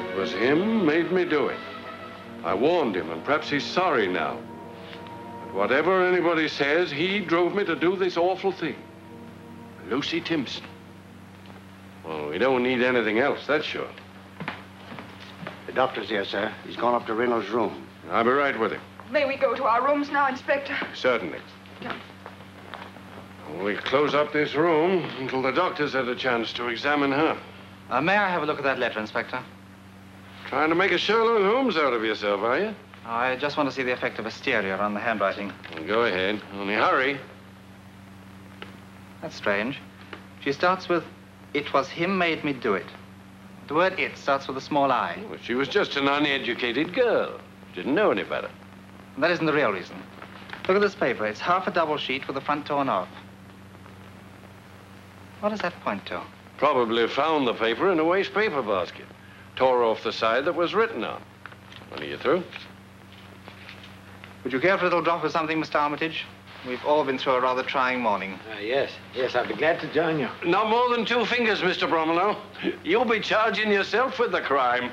It was him made me do it. I warned him, and perhaps he's sorry now. But whatever anybody says, he drove me to do this awful thing. Lucy Timpson. Well, we don't need anything else, that's sure. The doctor's here, sir. He's gone up to Reynolds' room. I'll be right with him. May we go to our rooms now, Inspector? Certainly. Yeah. We'll close up this room until the doctor's had a chance to examine her. May I have a look at that letter, Inspector? Trying to make a Sherlock Holmes out of yourself, are you? I just want to see the effect of hysteria on the handwriting. Well, go ahead. Only hurry. That's strange. She starts with, "It was him made me do it." The word "it" starts with a small I. Well, she was just an uneducated girl. Didn't know any better. And that isn't the real reason. Look at this paper. It's half a double sheet with the front torn off. What does that point to? Probably found the paper in a waste paper basket. Tore off the side that was written on. When are you through? Would you care for a little drop of something, Mr. Armitage? We've all been through a rather trying morning. Yes, I'll be glad to join you. Not more than 2 fingers, Mr. Bromlow. You'll be charging yourself with the crime.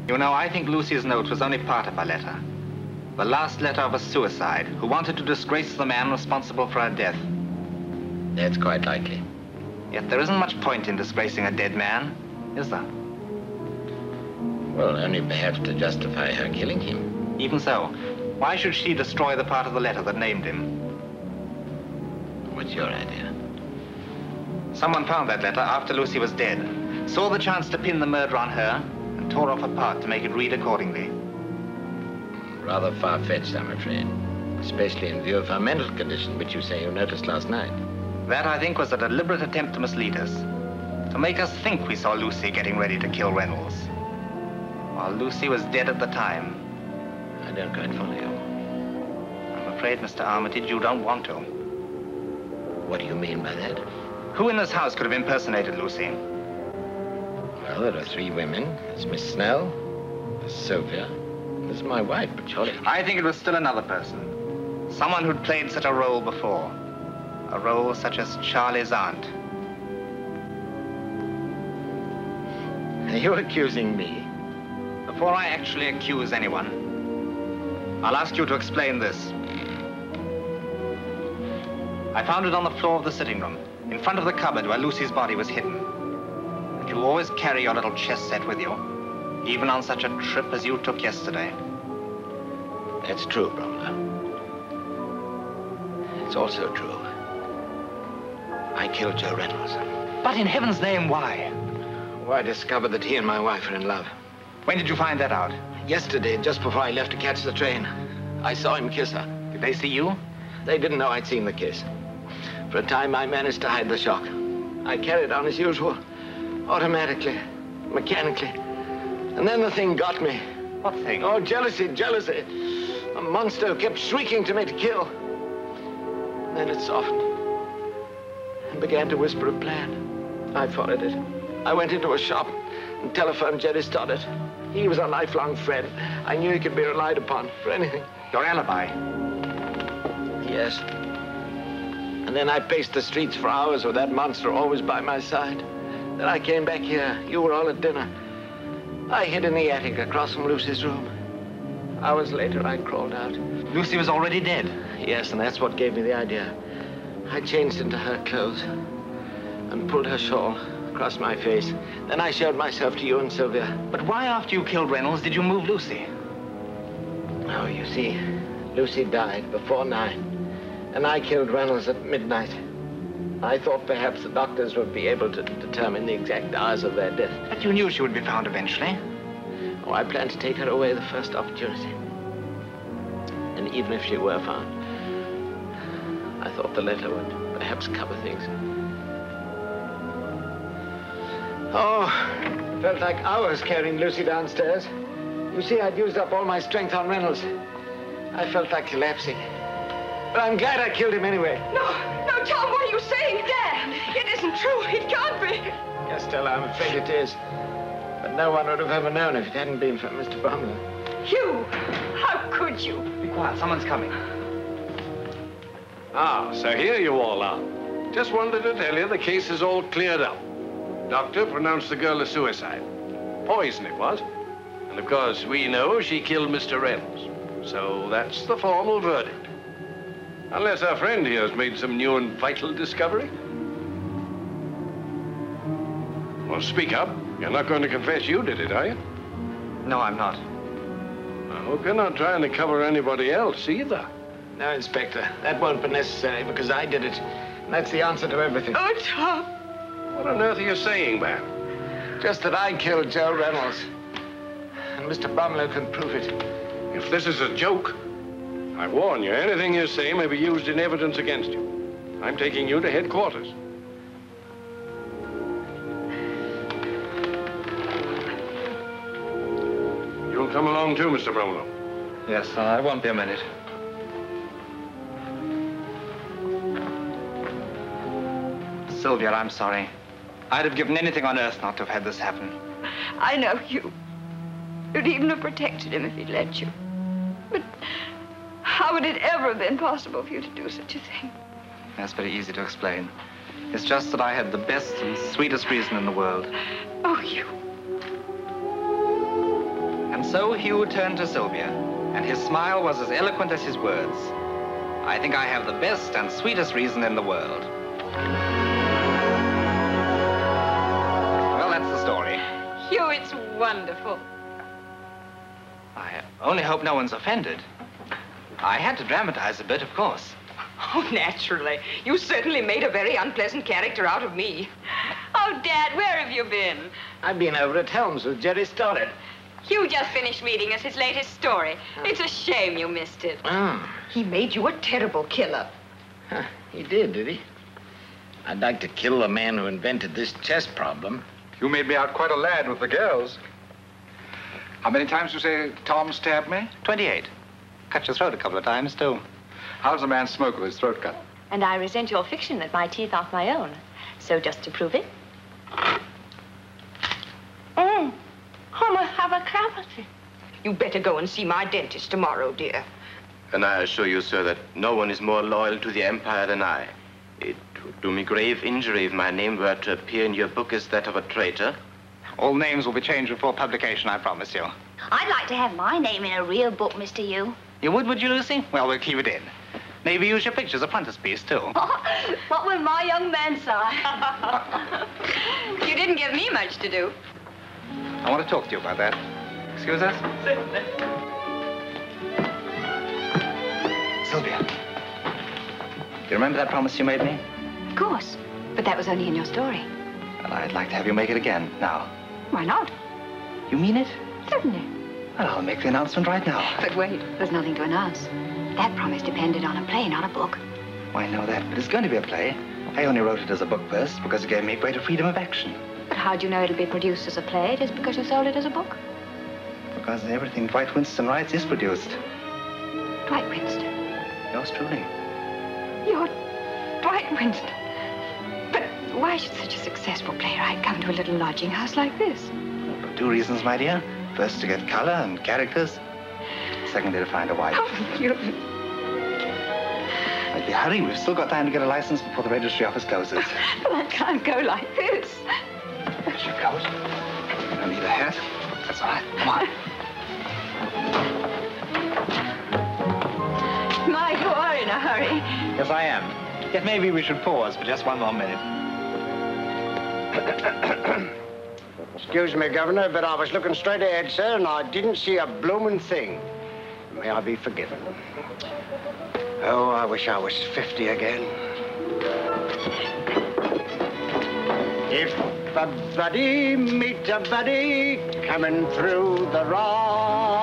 You know, I think Lucy's note was only part of a letter. The last letter of a suicide who wanted to disgrace the man responsible for her death. That's quite likely. Yet there isn't much point in disgracing a dead man, is there? Well, only perhaps to justify her killing him. Even so, why should she destroy the part of the letter that named him? What's your idea? Someone found that letter after Lucy was dead, saw the chance to pin the murder on her, and tore off a part to make it read accordingly. Rather far-fetched, I'm afraid. Especially in view of her mental condition, which you say you noticed last night. That, I think, was a deliberate attempt to mislead us. To make us think we saw Lucy getting ready to kill Reynolds. While Lucy was dead at the time. I don't quite follow you. I'm afraid, Mr. Armitage, you don't want to. What do you mean by that? Who in this house could have impersonated Lucy? Well, there are 3 women. There's Miss Snell, there's Sylvia, there's my wife, but surely... I think it was still another person. Someone who'd played such a role before. A role such as Charlie's aunt. Are you accusing me? Before I actually accuse anyone, I'll ask you to explain this. I found it on the floor of the sitting room, in front of the cupboard where Lucy's body was hidden. And you always carry your little chess set with you, even on such a trip as you took yesterday. That's true, Bromlow. It's also true. I killed Joe Reynolds. But in heaven's name, why? Well, I discovered that he and my wife are in love. When did you find that out? Yesterday, just before I left to catch the train. I saw him kiss her. Did they see you? They didn't know I'd seen the kiss. For a time, I managed to hide the shock. I carried on as usual, automatically, mechanically. And then the thing got me. What thing? Oh, jealousy, jealousy. A monster who kept shrieking to me to kill. And then it softened and began to whisper a plan. I followed it. I went into a shop and telephoned Jerry Stoddart. He was a lifelong friend. I knew he could be relied upon for anything. Your alibi? Yes. And then I paced the streets for hours with that monster always by my side. Then I came back here. You were all at dinner. I hid in the attic across from Lucy's room. Hours later, I crawled out. Lucy was already dead? Yes, and that's what gave me the idea. I changed into her clothes and pulled her shawl across my face. Then I showed myself to you and Sylvia. But why, after you killed Reynolds, did you move Lucy? Oh, you see, Lucy died before 9. And I killed Reynolds at midnight. I thought perhaps the doctors would be able to determine the exact hours of their death. But you knew she would be found eventually. Oh, I planned to take her away the first opportunity. And even if she were found, I thought the letter would perhaps cover things. Oh, it felt like hours carrying Lucy downstairs. You see, I'd used up all my strength on Reynolds. I felt like collapsing. But I'm glad I killed him anyway. No, Tom, what are you saying? Dad, it isn't true. It can't be. Yes, Stella, I'm afraid it is. But no one would have ever known if it hadn't been for Mr. Bromlow. You, how could you? Be quiet, someone's coming. Ah, so here you all are. Just wanted to tell you the case is all cleared up. Doctor pronounced the girl a suicide. Poison it was. And of course, we know she killed Mr. Reynolds. So that's the formal verdict. Unless our friend here has made some new and vital discovery. Well, speak up. You're not going to confess you did it, are you? No, I'm not. I hope you're not trying to cover anybody else either. No, Inspector. That won't be necessary because I did it. And that's the answer to everything. Oh, Tom. What on earth are you saying, man? Just that I killed Joe Reynolds. And Mr. Bromlow can prove it. If this is a joke, I warn you, anything you say may be used in evidence against you. I'm taking you to headquarters. You'll come along too, Mr. Bromlow. Yes, I won't be a minute. Sylvia, I'm sorry. I'd have given anything on earth not to have had this happen. I know you. You'd even have protected him if he'd let you. But how would it ever have been possible for you to do such a thing? That's very easy to explain. It's just that I had the best and sweetest reason in the world. Oh, Hugh. And so Hugh turned to Sylvia, and his smile was as eloquent as his words. I think I have the best and sweetest reason in the world. Well, that's the story. Hugh, it's wonderful. I only hope no one's offended. I had to dramatize a bit, of course. Oh, naturally. You certainly made a very unpleasant character out of me. Oh, Dad, where have you been? I've been over at Holmes with Jerry Stoddard. Hugh just finished reading us his latest story. It's a shame you missed it. He made you a terrible killer. He did he? I'd like to kill the man who invented this chess problem. You made me out quite a lad with the girls. How many times you say Tom stabbed me? 28. Cut your throat a couple of times, too. How does a man smoke with his throat cut? And I resent your fiction that my teeth aren't my own. So just to prove it. Homer, have a cavity. You better go and see my dentist tomorrow, dear. And I assure you, sir, that no one is more loyal to the Empire than I. It would do me grave injury if my name were to appear in your book as that of a traitor. All names will be changed before publication, I promise you. I'd like to have my name in a real book, Mr. Yu. You would you, Lucy? Well, we'll keep it in. Maybe use your picture as a frontispiece, too. What will my young man say? You didn't give me much to do. I want to talk to you about that. Excuse us? Sylvia. Do you remember that promise you made me? Of course. But that was only in your story. Well, I'd like to have you make it again, now. Why not? You mean it? Certainly. Well, I'll make the announcement right now. But wait, there's nothing to announce. That promise depended on a play, not a book. Oh, I know that, but it's going to be a play. I only wrote it as a book first because it gave me greater freedom of action. But how'd you know it'll be produced as a play just because you sold it as a book? Because everything Dwight Winston writes is produced. Dwight Winston? Yours truly. You're Dwight Winston? But why should such a successful playwright come to a little lodging house like this? Well, for 2 reasons, my dear. First, to get color and characters. Secondly, to find a wife. Oh, you... Maybe hurry. We've still got time to get a license before the registry office closes. But I can't go like this. Here's your coat. You don't need a hat. That's all right. Come on. My, you are in a hurry. Yes, I am. Yet maybe we should pause for just 1 more minute. Excuse me, Governor, but I was looking straight ahead, sir, and I didn't see a blooming thing. May I be forgiven. Oh, I wish I was 50 again. If a buddy meets a buddy coming through the road,